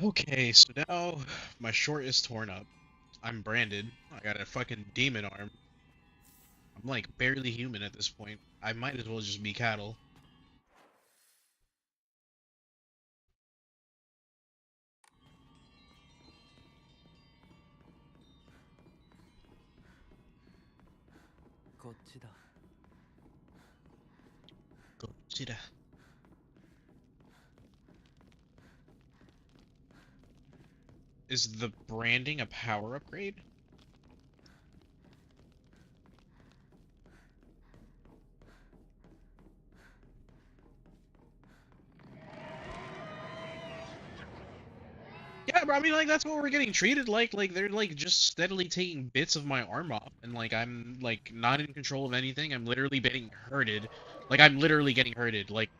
Okay, so now my short is torn up. I'm branded. I got a fucking demon arm. I'm like barely human at this point. I might as well just be cattle. Gojira. Is the branding a power upgrade? Yeah, bro, I mean, like, that's what we're getting treated like. Like, they're, like, just steadily taking bits of my arm off, and, like, I'm, like, not in control of anything. I'm literally getting hurted. Like, I'm literally getting hurted. Like,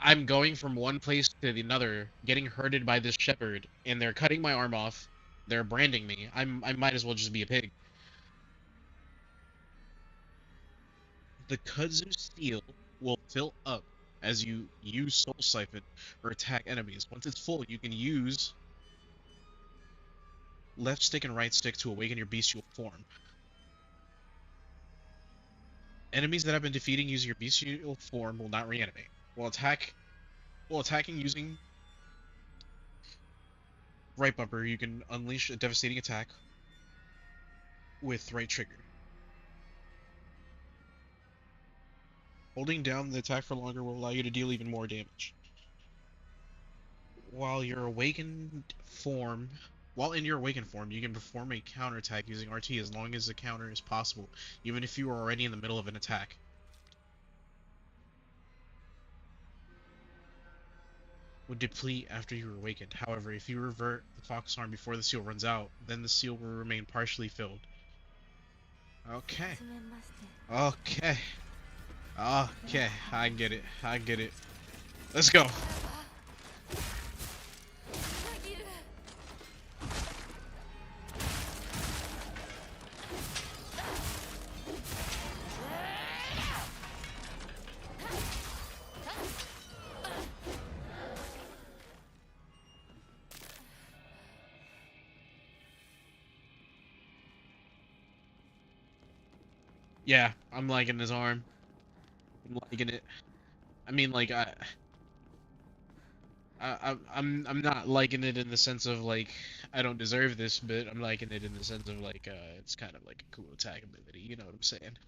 I'm going from one place to the another, getting hurted by this shepherd, and they're cutting my arm off. They're branding me. I might as well just be a pig. The kudzu seal will fill up as you use Soul Siphon or attack enemies. Once it's full, you can use left stick and right stick to awaken your bestial form. Enemies that have been defeating using your bestial form will not reanimate. While attacking using right bumper, you can unleash a devastating attack with right trigger. Holding down the attack for longer will allow you to deal even more damage. While your awakened form, while in your awakened form, you can perform a counterattack using RT as long as the counter is possible, even if you are already in the middle of an attack. Would deplete after you are awakened. However, if you revert the Fox Arm before the seal runs out, then the seal will remain partially filled. Okay. Okay. Okay. I get it. I get it. Let's go. Yeah, I'm liking his arm. I'm liking it. I mean, like I'm not liking it in the sense of like I don't deserve this, but I'm liking it in the sense of like it's kind of like a cool attack ability. You know what I'm saying?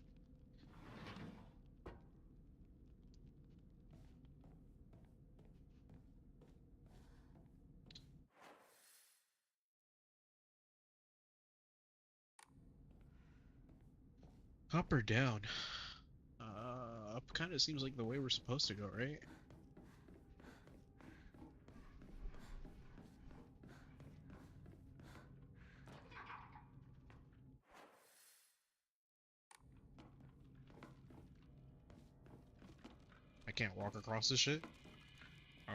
Up or down? Up kind of seems like the way we're supposed to go, right? I can't walk across this shit.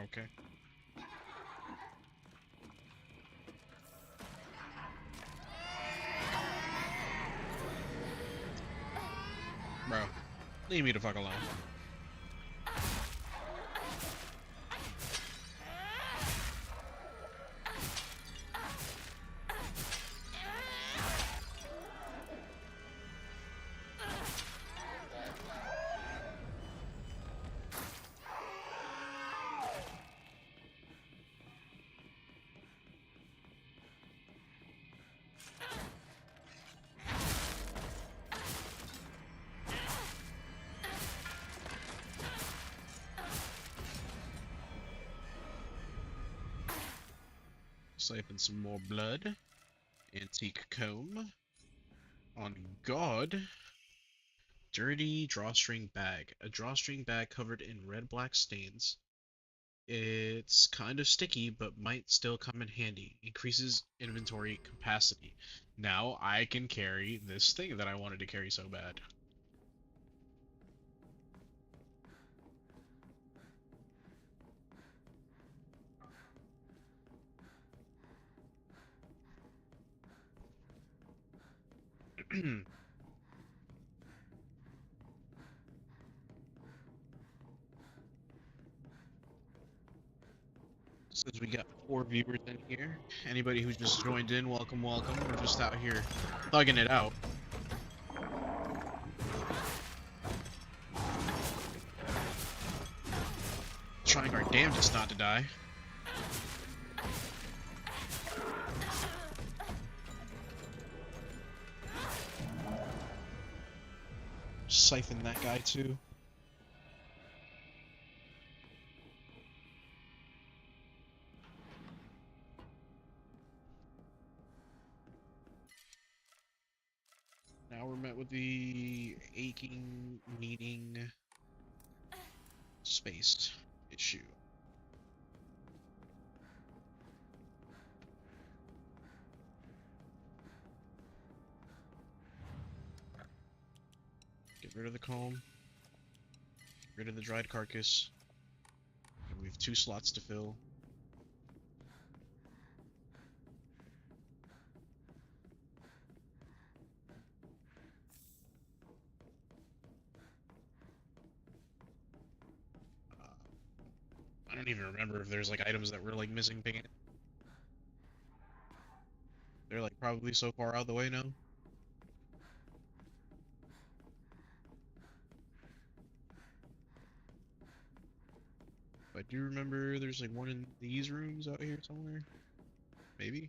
Okay. Bro, leave me the fuck alone. Siphon some more blood. Antique comb. On God. Dirty drawstring bag. A drawstring bag covered in red-black stains. It's kind of sticky, but might still come in handy. Increases inventory capacity. Now I can carry this thing that I wanted to carry so bad. Since we got 4 viewers in here, anybody who just joined in, welcome, welcome. We're just out here thugging it out. Trying our damnedest not to die. Siphon that guy too. Now we're met with the aching, needing space issue. Get rid of the comb. Get rid of the dried carcass. And we have 2 slots to fill. I don't even remember if there's like items that were like missing paint. They're like probably so far out of the way now. I do remember there's like one in these rooms out here somewhere. Maybe?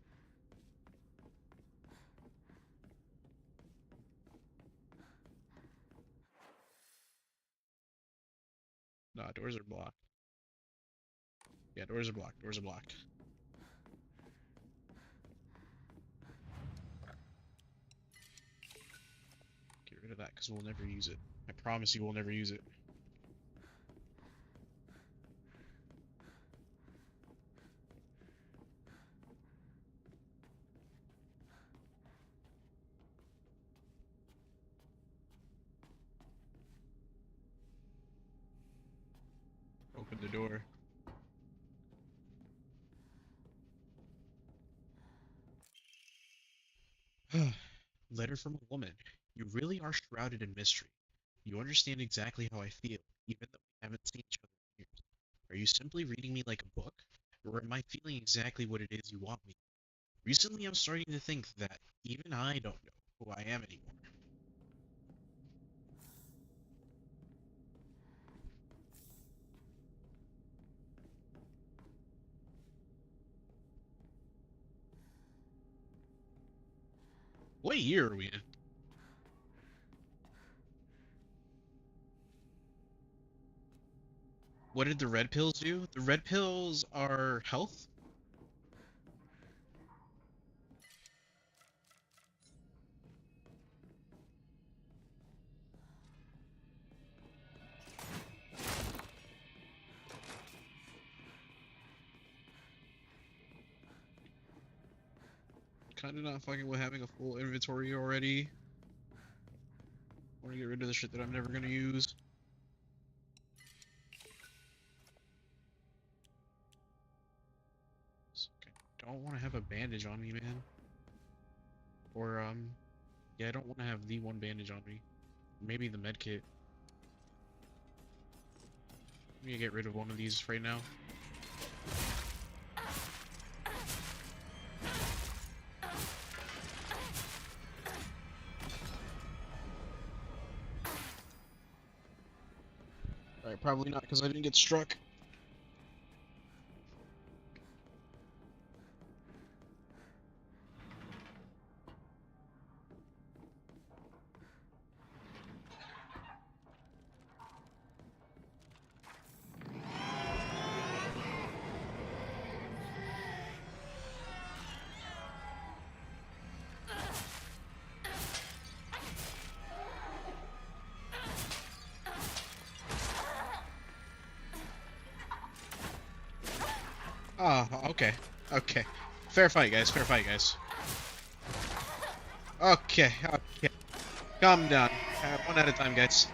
Nah, doors are blocked. Yeah, doors are blocked. Doors are blocked. Get rid of that because we'll never use it. I promise you we'll never use it. Open the door. Letter from a woman. You really are shrouded in mystery. You understand exactly how I feel, even though we haven't seen each other in years. Are you simply reading me like a book, or am I feeling exactly what it is you want me? Recently, I'm starting to think that even I don't know who I am anymore. What year are we in? What did the red pills do? The red pills are health? Kinda not fucking with having a full inventory already. Want to get rid of the shit that I'm never gonna use. I don't want to have a bandage on me, man. Or, yeah, I don't want to have the one bandage on me. Maybe the med kit. Let me get rid of one of these right now. Alright, probably not because I didn't get struck. Oh, okay. Okay. Fair fight, guys. Fair fight, guys. Okay. Okay. Calm down. One at a time, guys.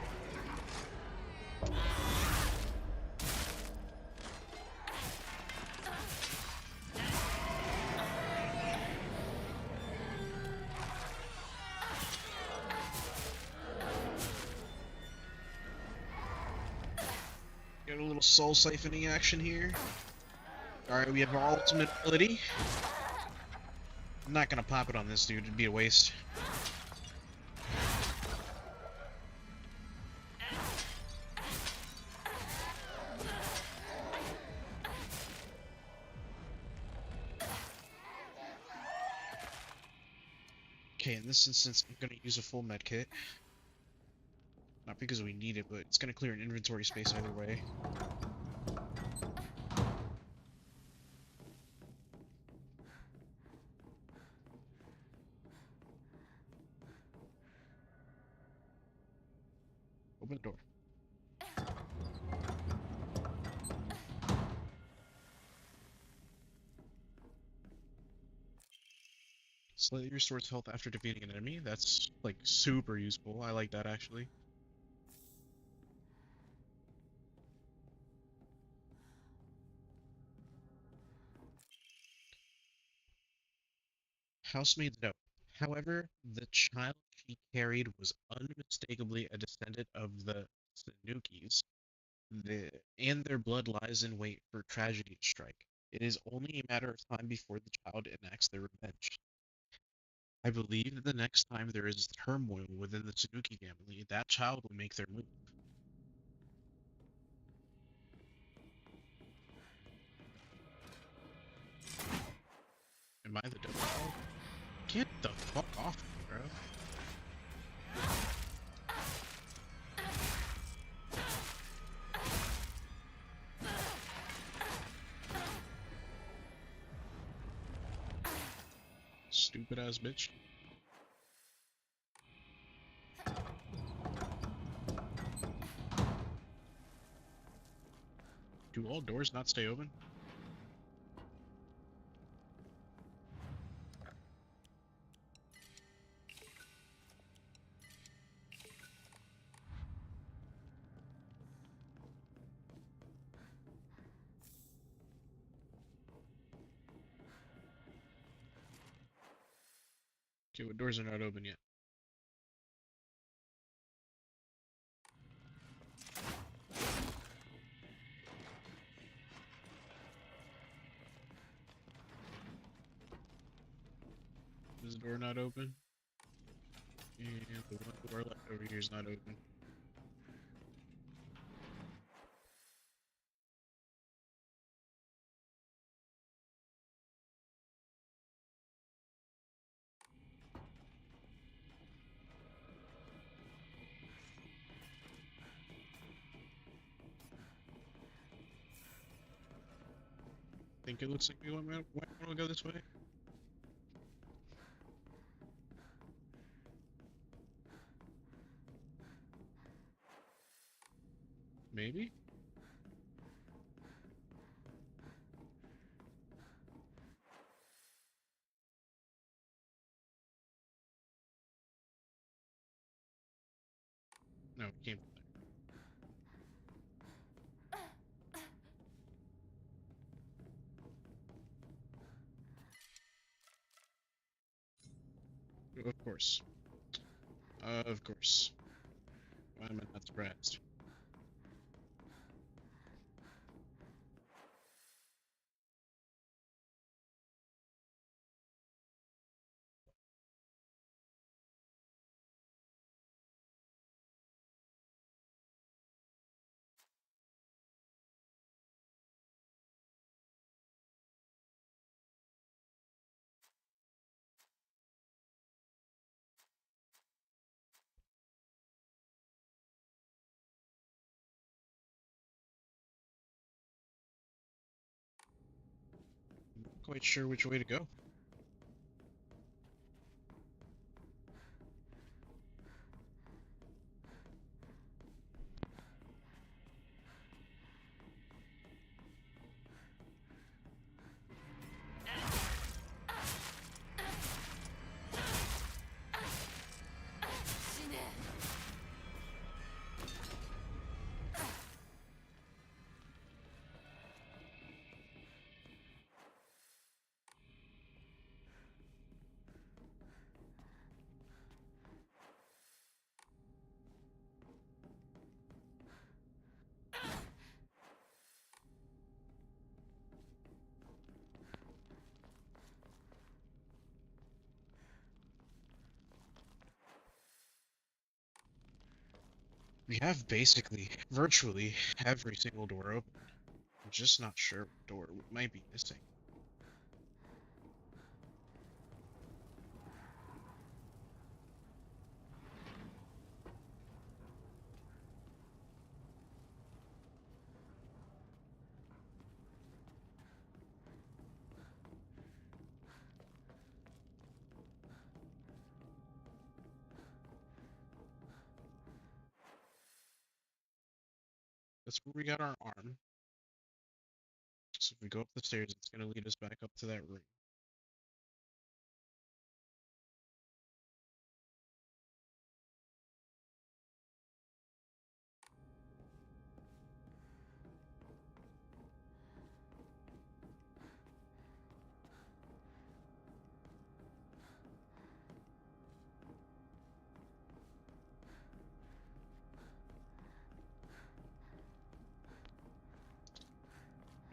Get a little soul siphoning action here. Alright, we have our ultimate ability. I'm not gonna pop it on this dude, it'd be a waste. Okay, in this instance, I'm gonna use a full med kit. Not because we need it, but it's gonna clear an inventory space either way. Open the door. Slightly restores health after defeating an enemy. That's, like, super useful. I like that, actually. Housemaid's note. However, the child she carried was unmistakably a descendant of the Sanukis, and their blood lies in wait for tragedy to strike. It is only a matter of time before the child enacts their revenge. I believe that the next time there is turmoil within the Tsunuki family, that child will make their move. Am I the devil? Get the fuck off me, bro. Stupid ass bitch. Do all doors not stay open? Okay, what doors are not open yet? This door not open? And the one door left over here is not open. Think it looks like we want to go this way? Maybe? No, we came from there. Of course. Of course. Why am I not surprised? I'm not quite sure which way to go. We have basically, virtually, every single door open. I'm just not sure what door we might be missing. That's where we got our arm. So if we go up the stairs, it's gonna lead us back up to that room.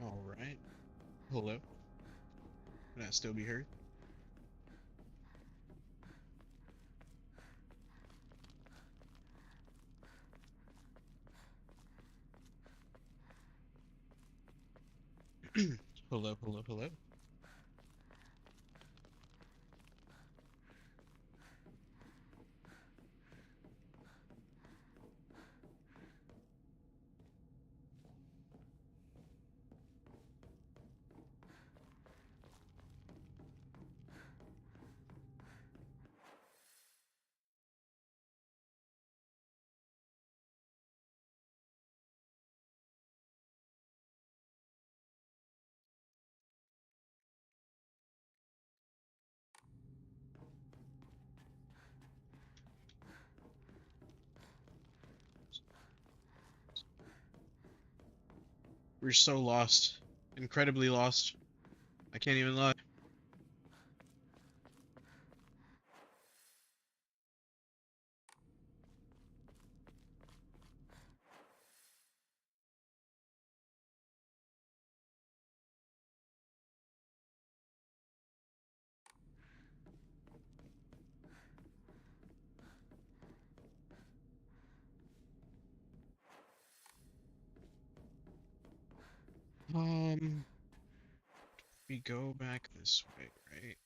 Alright. Hello? Can that still be heard? Hello, hello, hello. We're so lost. Incredibly lost. I can't even lie. We go back this way, right?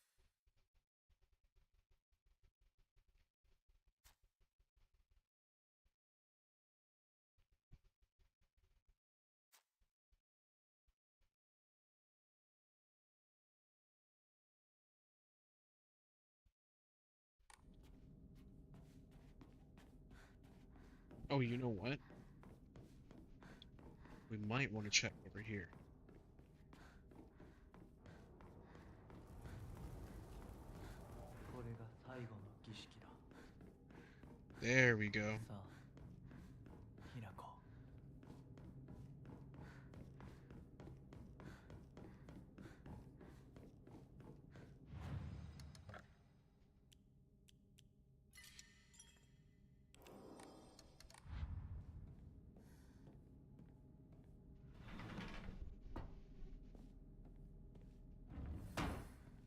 Oh, you know what? We might want to check over here. There we go.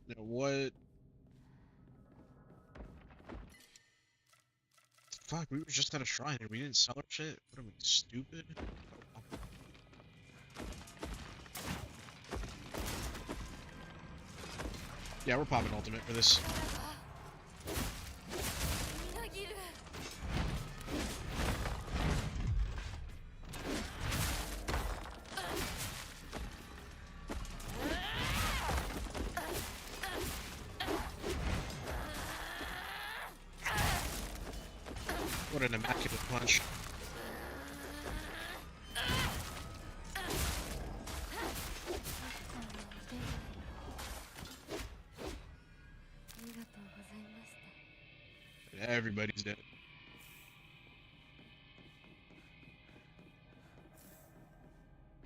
Now what? Fuck, we were just at a shrine and we didn't sell our shit? What are we, stupid? Yeah, we're popping ultimate for this. What an immaculate punch. Everybody's dead.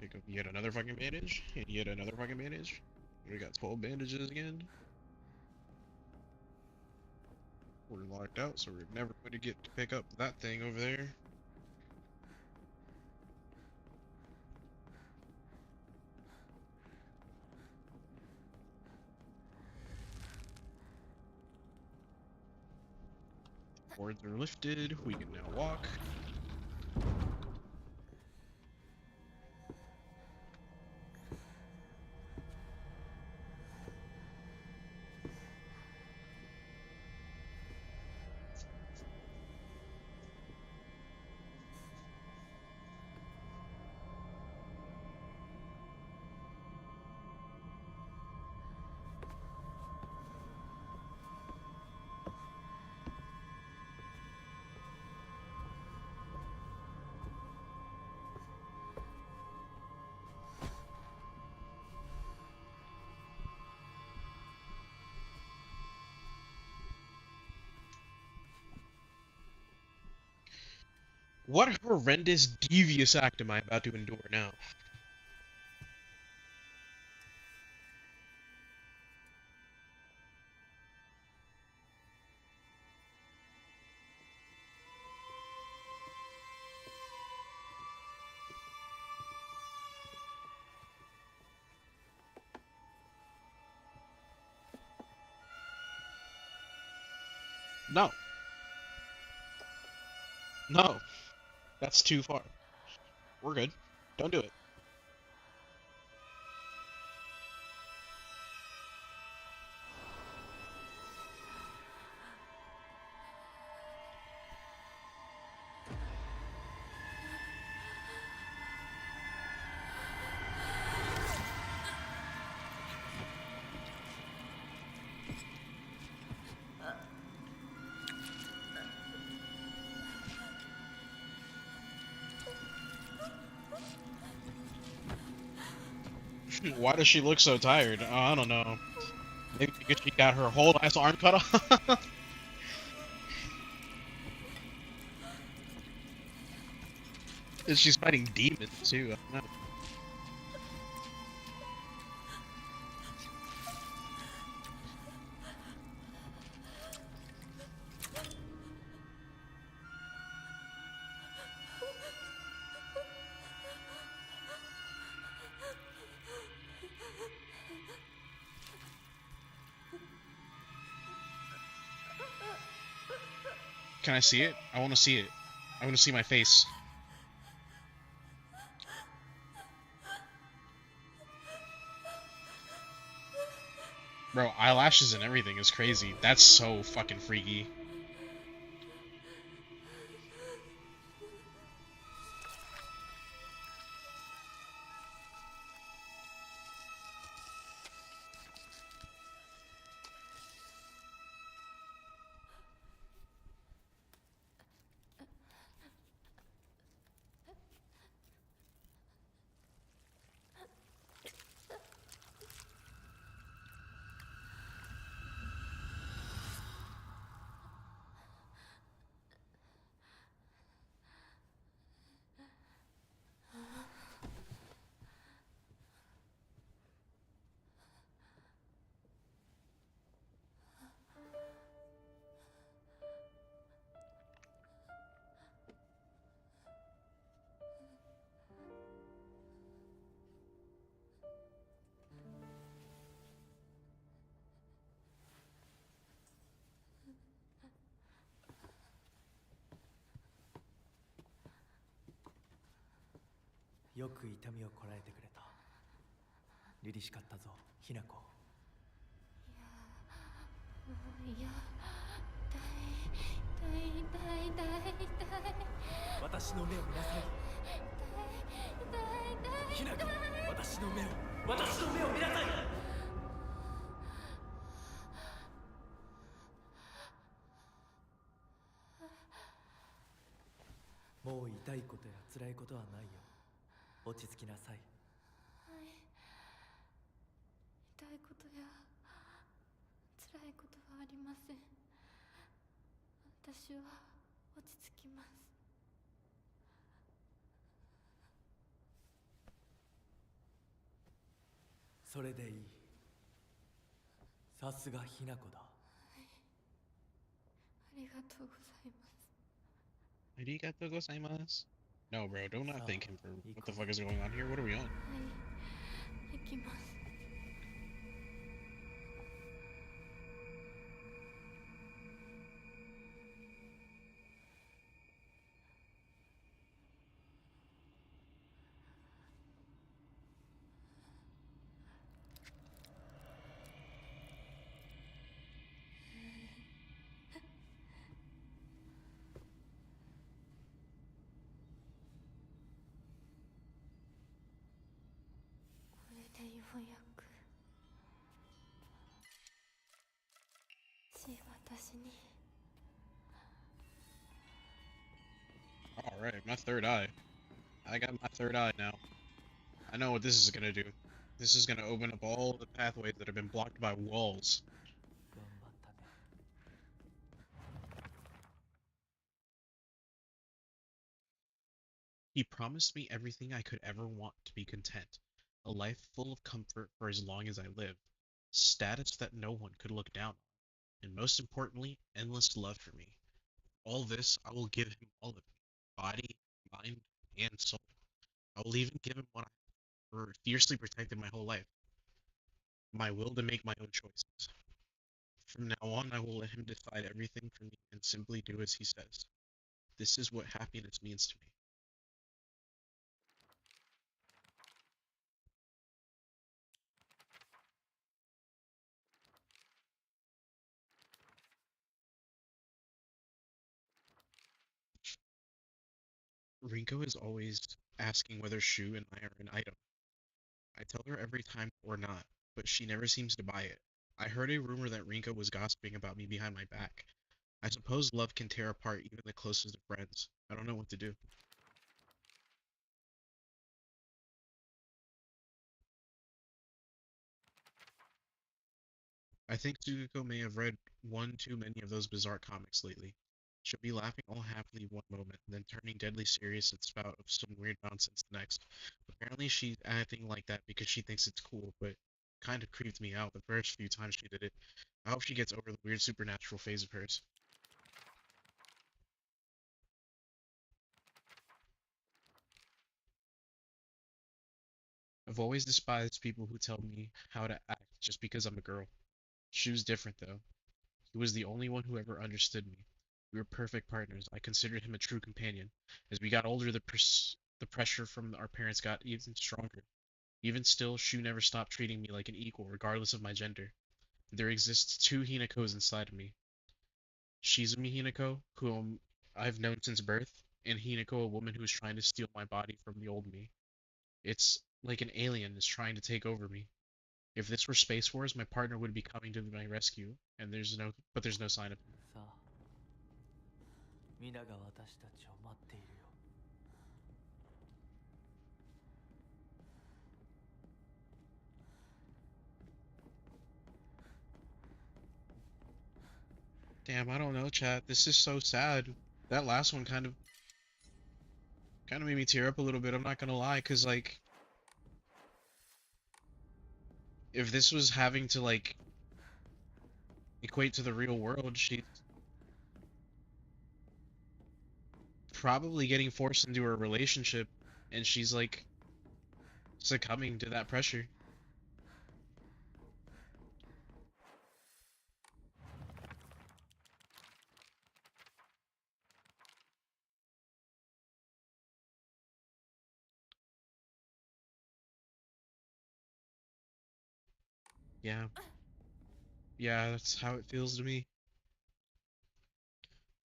Pick up yet another fucking bandage, and yet another fucking bandage. We got 12 bandages again. We're locked out, so we're never going to get to pick up that thing over there. Wards are lifted. We can now walk. What horrendous, devious act am I about to endure now? No. No. That's too far. We're good. Don't do it. Why does she look so tired? I don't know. Maybe because she got her whole ass arm cut off? And she's fighting demons too. I don't know. Can I see it? I want to see it. I want to see my face. Bro, eyelashes and everything is crazy. That's so fucking freaky.よく痛みをこらえてくれた。凛々しかったぞ、ひな子。いや、痛い。私の目を見なさい。痛い。ひな子、私の目を見なさい。もう痛いことや辛いことはないよ。落ち着きなさい。はい。痛いことや辛いことはありません。私は落ち着きます。それでいい。さすがひな子だ。ありがとうございます。Arigatou gozaimasu. No, bro, do not thank him for what the fuck is going on here. What are we on? はい、行きます。これでようやく私に。Alright, my third eye. I got my third eye now. I know what this is gonna do. This is gonna open up all the pathways that have been blocked by walls. He promised me everything I could ever want to be content, a life full of comfort for as long as I lived, status that no one could look down on, and most importantly, endless love for me. All this, I will give him all of me, body, mind, and soul. I will even give him what I fiercely protected my whole life, my will to make my own choices. From now on, I will let him decide everything for me and simply do as he says. This is what happiness means to me. Rinko is always asking whether Shu and I are an item. I tell her every time we're not, but she never seems to buy it. I heard a rumor that Rinko was gossiping about me behind my back. I suppose love can tear apart even the closest of friends. I don't know what to do. I think Tsukuko may have read one too many of those bizarre comics lately. She'll be laughing all happily one moment, then turning deadly serious and spout of some weird nonsense the next. Apparently she's acting like that because she thinks it's cool, but kind of creeped me out the first few times she did it. I hope she gets over the weird supernatural phase of hers. I've always despised people who tell me how to act just because I'm a girl. Shu's different though. He was the only one who ever understood me. We were perfect partners. I considered him a true companion. As we got older, the pressure from our parents got even stronger. Even still, Shu never stopped treating me like an equal, regardless of my gender. There exists two Hinakos inside of me. Shizumi Hinako, whom I've known since birth, and Hinako, a woman who is trying to steal my body from the old me. It's like an alien is trying to take over me. If this were Space Wars, my partner would be coming to my rescue, and there's no sign of him. さあ皆が私たちを待っているよ Damn, I don't know, chat. This is so sad. That last one kind of made me tear up a little bit. I'm not gonna lie, cause like, if this was having to like equate to the real world, she's probably getting forced into a relationship, and she's like succumbing to that pressure. Yeah, yeah, that's how it feels to me.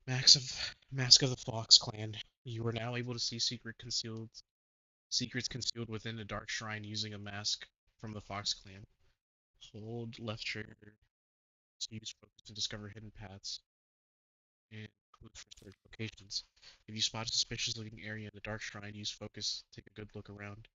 Mask of the Fox Clan. You are now able to see secrets concealed within a dark shrine using a mask from the Fox Clan. Hold left trigger to use focus to discover hidden paths and clues for search locations. If you spot a suspicious looking area in the dark shrine, use focus. Take a good look around.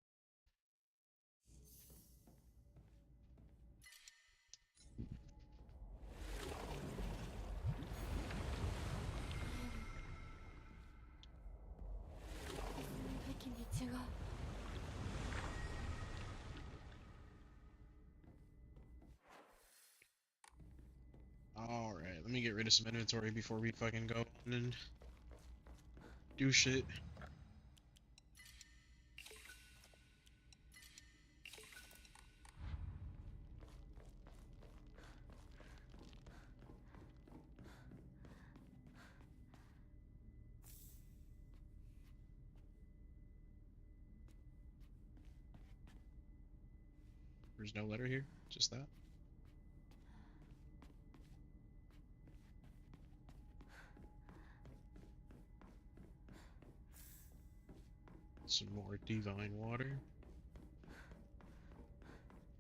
Alright, let me get rid of some inventory before we fucking go on and do shit. There's no letter here, just that. Some more divine water.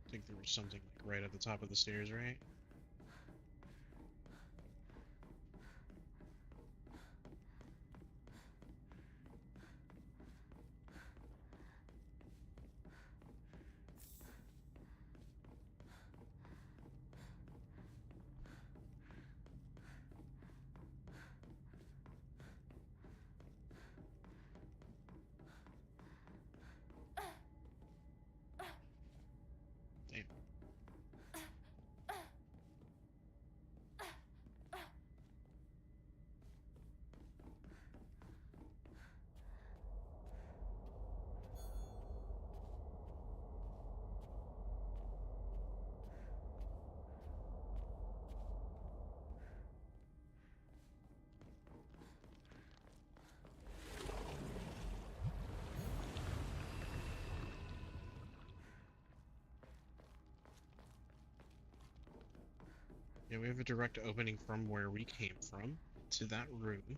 I think there was something like right at the top of the stairs, right? Yeah, we have a direct opening from where we came from to that room.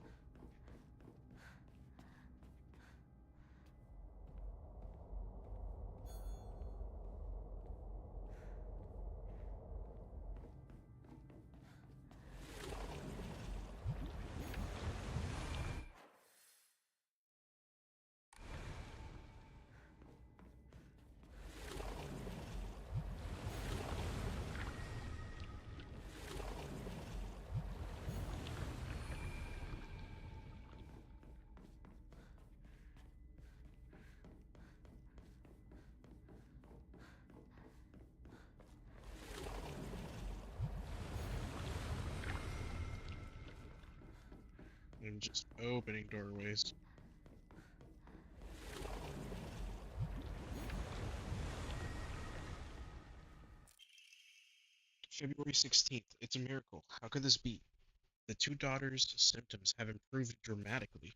And just opening doorways. February 16th. It's a miracle. How could this be? The two daughters' symptoms have improved dramatically.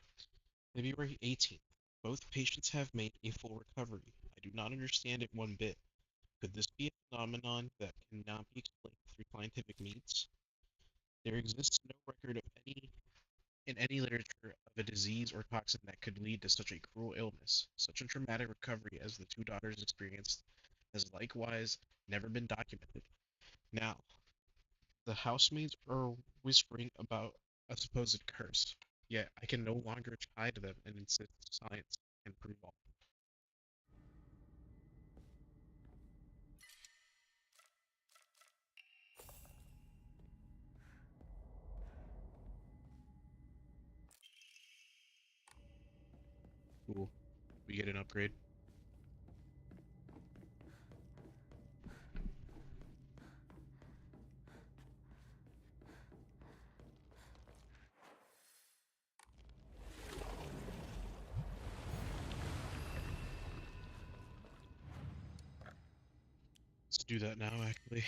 February 18th. Both patients have made a full recovery. I do not understand it one bit. Could this be a phenomenon that cannot be explained through scientific means? There exists no record of any literature of a disease or toxin that could lead to such a cruel illness. Such a traumatic recovery as the two daughters experienced has likewise never been documented. Now, the housemaids are whispering about a supposed curse, yet I can no longer chide them and insist science can prove all. Cool. We get an upgrade. Let's do that now, actually.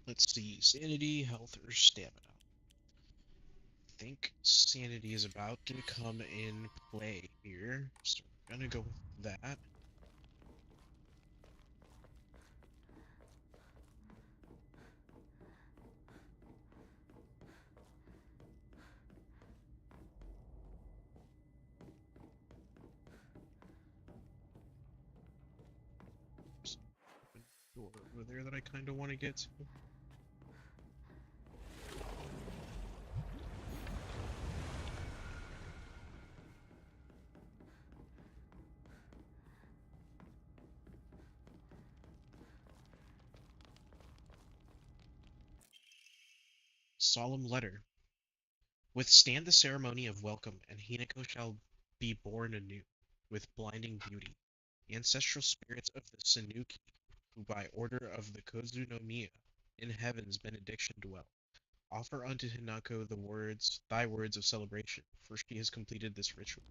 Let's see. Sanity, health, or stamina. I think sanity is about to come in play here. So we're gonna go with that. There's an open door over there that I kind of want to get to. Solemn letter. Withstand the ceremony of welcome, and Hinako shall be born anew, with blinding beauty. The ancestral spirits of the Sanuki, who by order of the Kozunomiya in heaven's benediction dwell, offer unto Hinako thy words of celebration, for she has completed this ritual.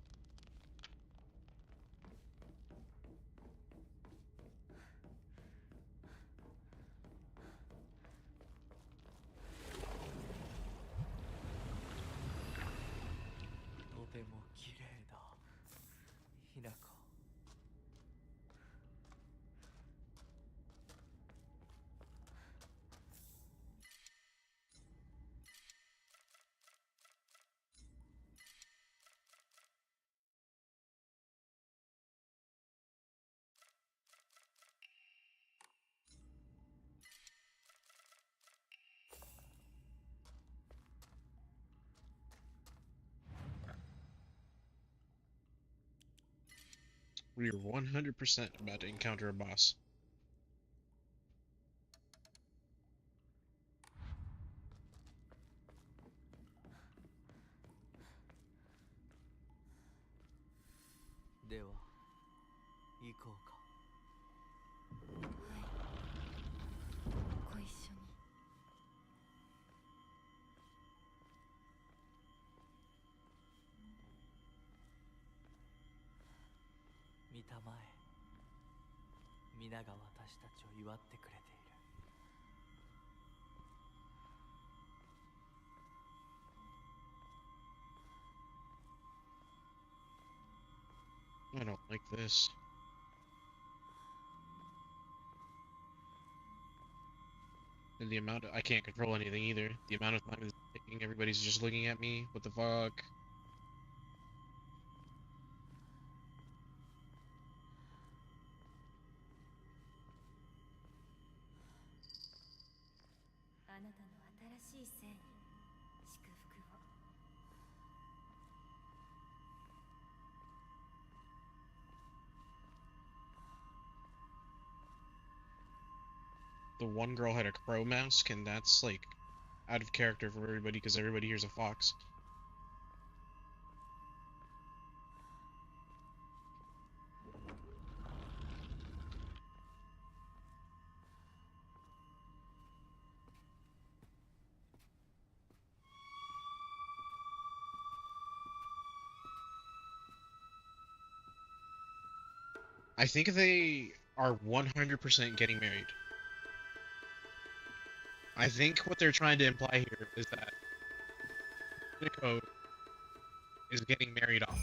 We are 100% about to encounter a boss. I don't like this. And the amount of, I can't control anything either. The amount of time it's taking, everybody's just looking at me. What the fuck? あなたの新しい生に祝福を。The one girl had a crow mask, and that's like out of character for everybody because everybody here's a fox. I think they are 100% getting married. I think what they're trying to imply here is that Nico is getting married off.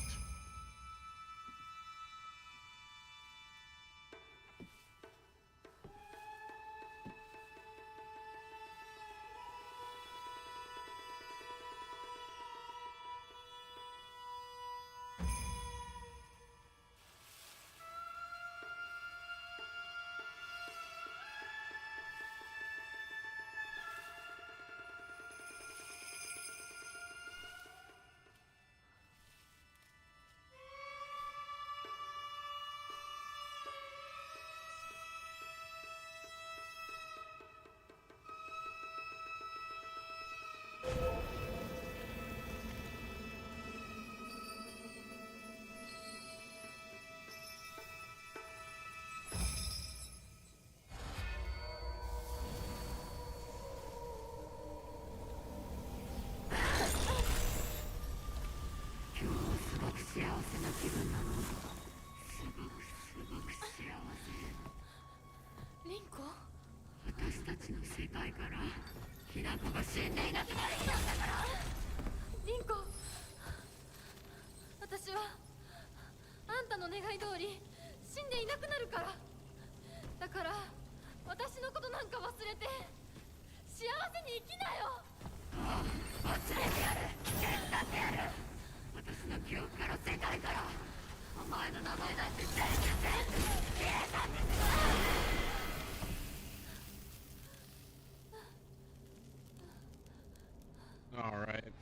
Alright.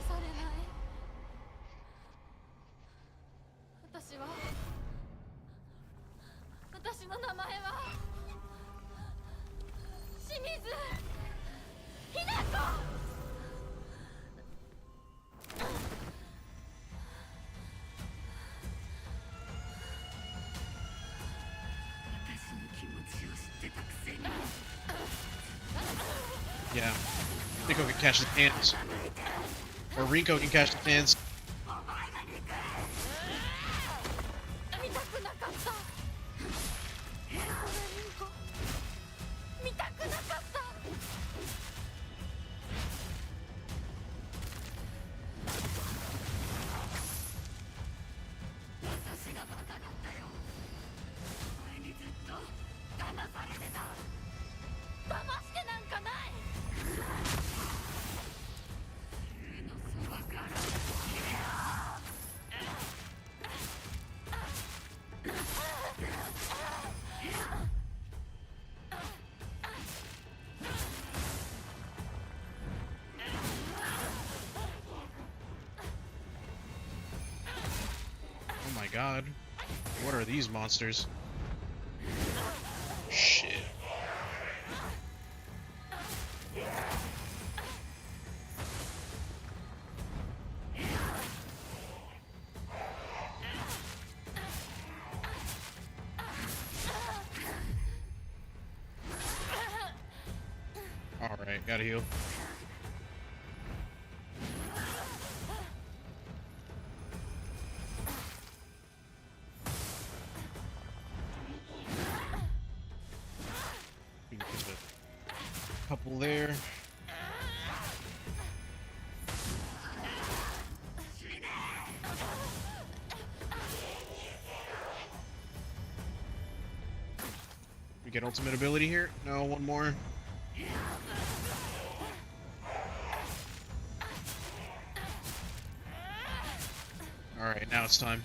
されない。私の名前は清水ひな子。Yeah. Nico can catch the hands. Or Rico can catch the hands. 見たくなかった。リンコ見たくなかった。私がバカだったよ。前にずっと騙されてた。騙してなんかない。のそばから。Oh my god. What are these monsters? Shit. Alright, gotta heal. We can get a couple there. Get ultimate ability here? No, one more. Alright, now it's time.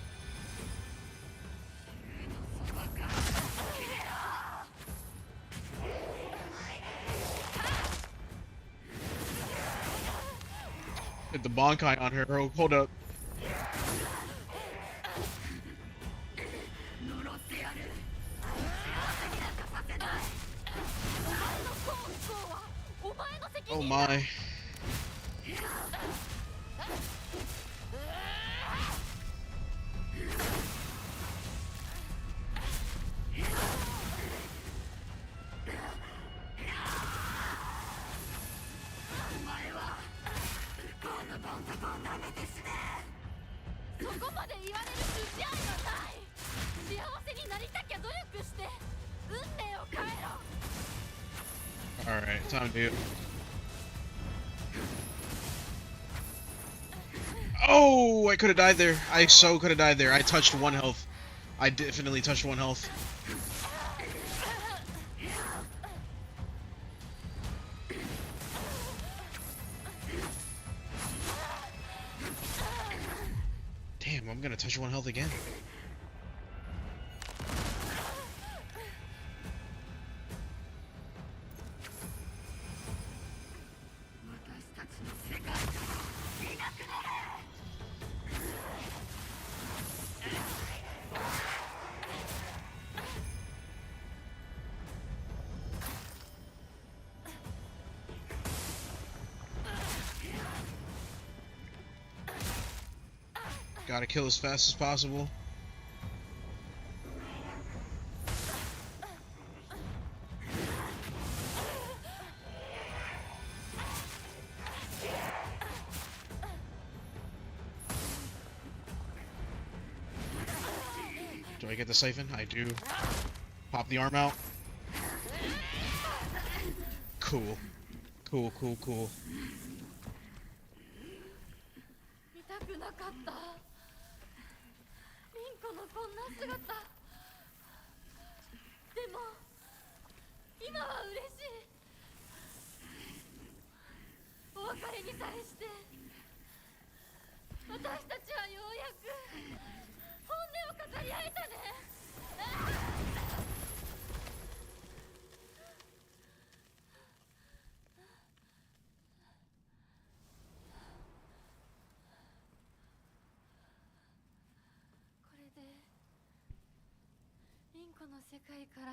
Hit the Bankai on her. Oh, hold up. Oh my. Alright, time to. Oh, I could have died there. I so could have died there. I touched 1 health. I definitely touched 1 health. Damn, I'm gonna touch 1 health again. Gotta kill as fast as possible. Do I get the siphon? I do. Pop the arm out. Cool. Cool, cool, cool. 見たくなかったリンコのこんな姿でも今は嬉しいお別れにさえして私たちはようやく本音を語り合えたねこれでリンコの世界から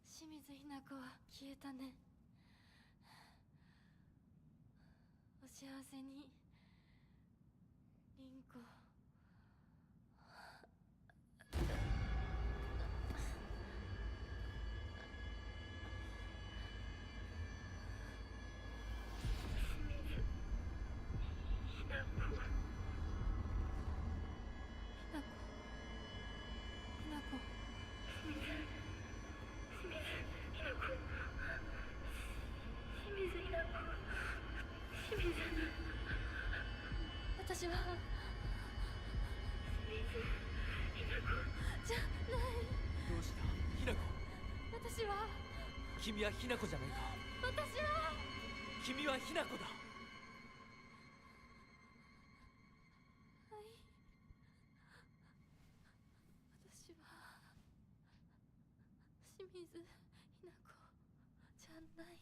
清水ひな子は消えたねお幸せにリンコ私はじゃないどうしたひなこ私は君はひなこじゃないか私は君はひなこだはい私は清水ひな子じゃない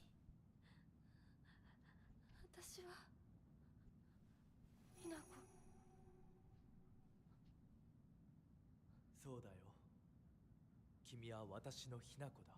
私はひな子そうだよ君は私のひなこだ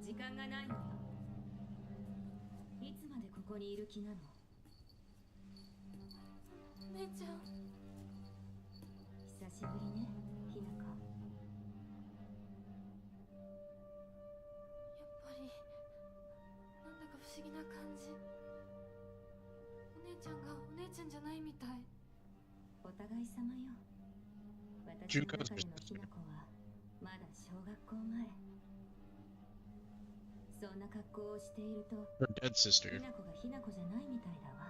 時間がないのよ。いつまでここにいる気なの？姉ちゃん、久しぶりね、ひなか。やっぱりなんだか不思議な感じ。お姉ちゃんがお姉ちゃんじゃないみたい。お互い様よ。私の中でのひな子はまだ小学校前。そんな格好をしていると、 Her dead sister. ひな子がひな子じゃないみたいだわ。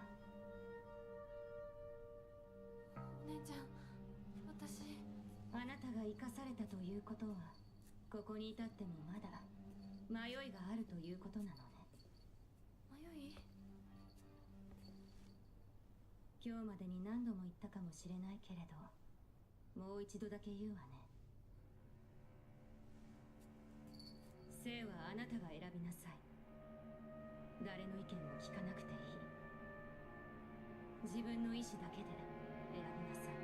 お姉ちゃん、私、あなたが生かされたということは、ここに至ってもまだ迷いがあるということなのね。迷い？今日までに何度も言ったかもしれないけれど、もう一度だけ言うわね。生はあなたが選びなさい。誰の意見も聞かなくていい。自分の意志だけで選びなさい。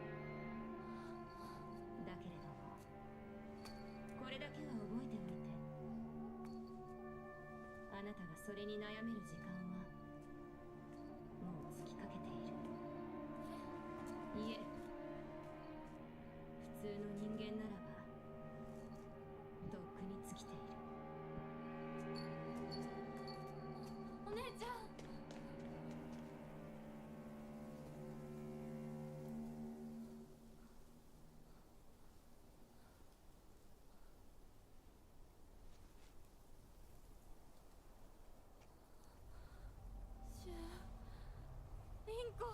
だけれども、これだけは覚えておいて。あなたがそれに悩める時間はもう尽きかけている。いえ、普通の人間ならばとっくに尽きている。お姉ちゃん。シュリンコ。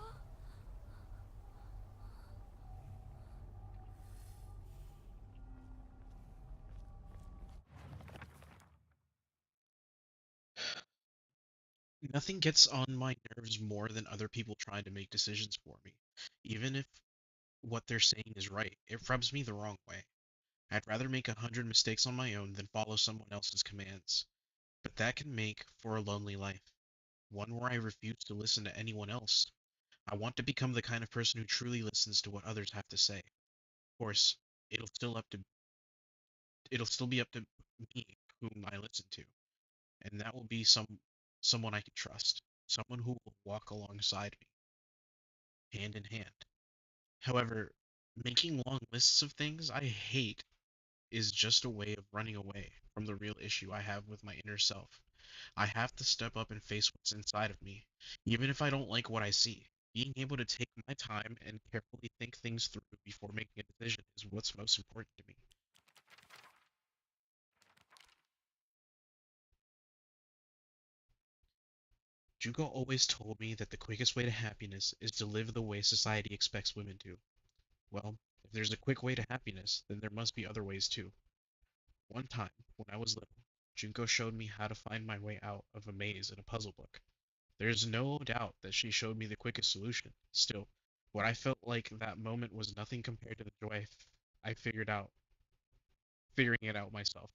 Nothing gets on my nerves more than other people trying to make decisions for me. Even if what they're saying is right, it rubs me the wrong way. I'd rather make 100 mistakes on my own than follow someone else's commands. But that can make for a lonely life, one where I refuse to listen to anyone else. I want to become the kind of person who truly listens to what others have to say. Of course, it'll still up to it'll still be up to me whom I listen to, and that will be someone I can trust, someone who will walk alongside me, hand in hand. However, making long lists of things I hate is just a way of running away from the real issue I have with my inner self. I have to step up and face what's inside of me, even if I don't like what I see. Being able to take my time and carefully think things through before making a decision is what's most important to me. Junko always told me that the quickest way to happiness is to live the way society expects women to. Well, if there's a quick way to happiness, then there must be other ways too. One time, when I was little, Junko showed me how to find my way out of a maze in a puzzle book. There's no doubt that she showed me the quickest solution. Still, what I felt like that moment was nothing compared to the joy I figuring it out myself.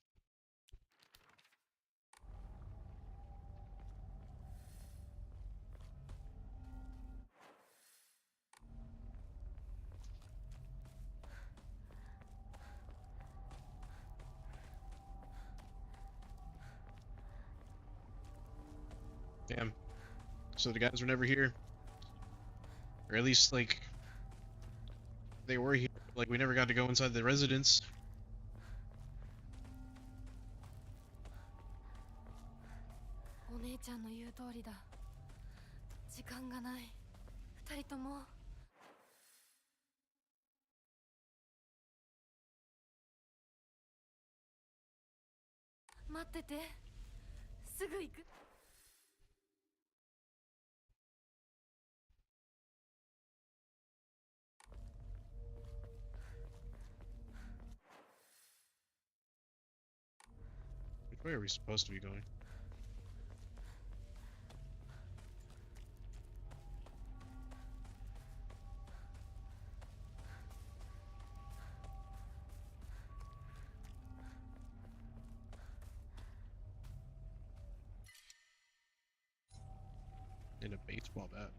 Damn. So the guys were never here, or at least like they were here. Like we never got to go inside the residence. お姉ちゃんの言う通りだ。時間がない。二人とも。待ってて。すぐ行く。Which way are we supposed to be going? In a baseball bat.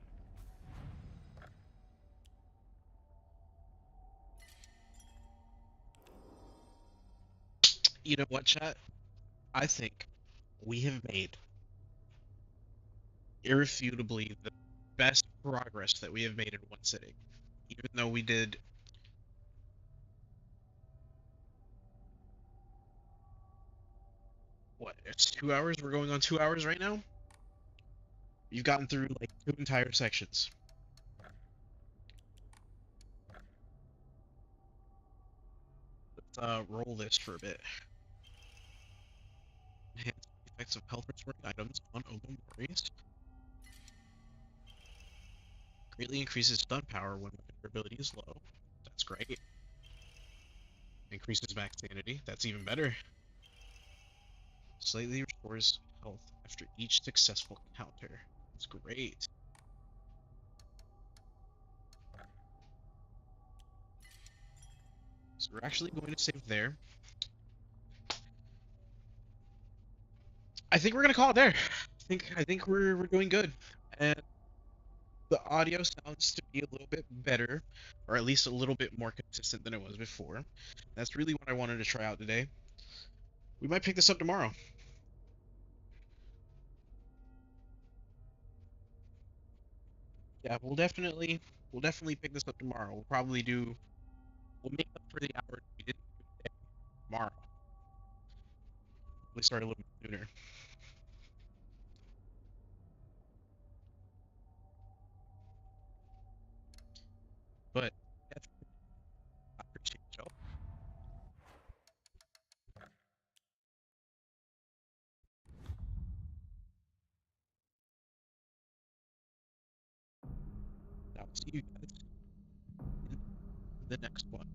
You know what, chat? I think we have made irrefutably the best progress that we have made in one sitting. Even though we did what? It's 2 hours. We're going on 2 hours right now. You've gotten through like two entire sections. Let's roll this for a bit. Enhance the effects of health restoring items on open worries. Greatly increases stun power when your ability is low. That's great. Increases max sanity. That's even better. Slightly restores health after each successful counter. That's great. So we're actually going to save there. I think we're gonna call it there. I think we're doing good. And the audio sounds to be a little bit better, or at least a little bit more consistent than it was before. That's really what I wanted to try out today. We might pick this up tomorrow. Yeah, we'll definitely pick this up tomorrow. We'll make up for the hour we didn't do today tomorrow. We start a little bit sooner. But that's I appreciate y'all. I'll see you guys in the next one.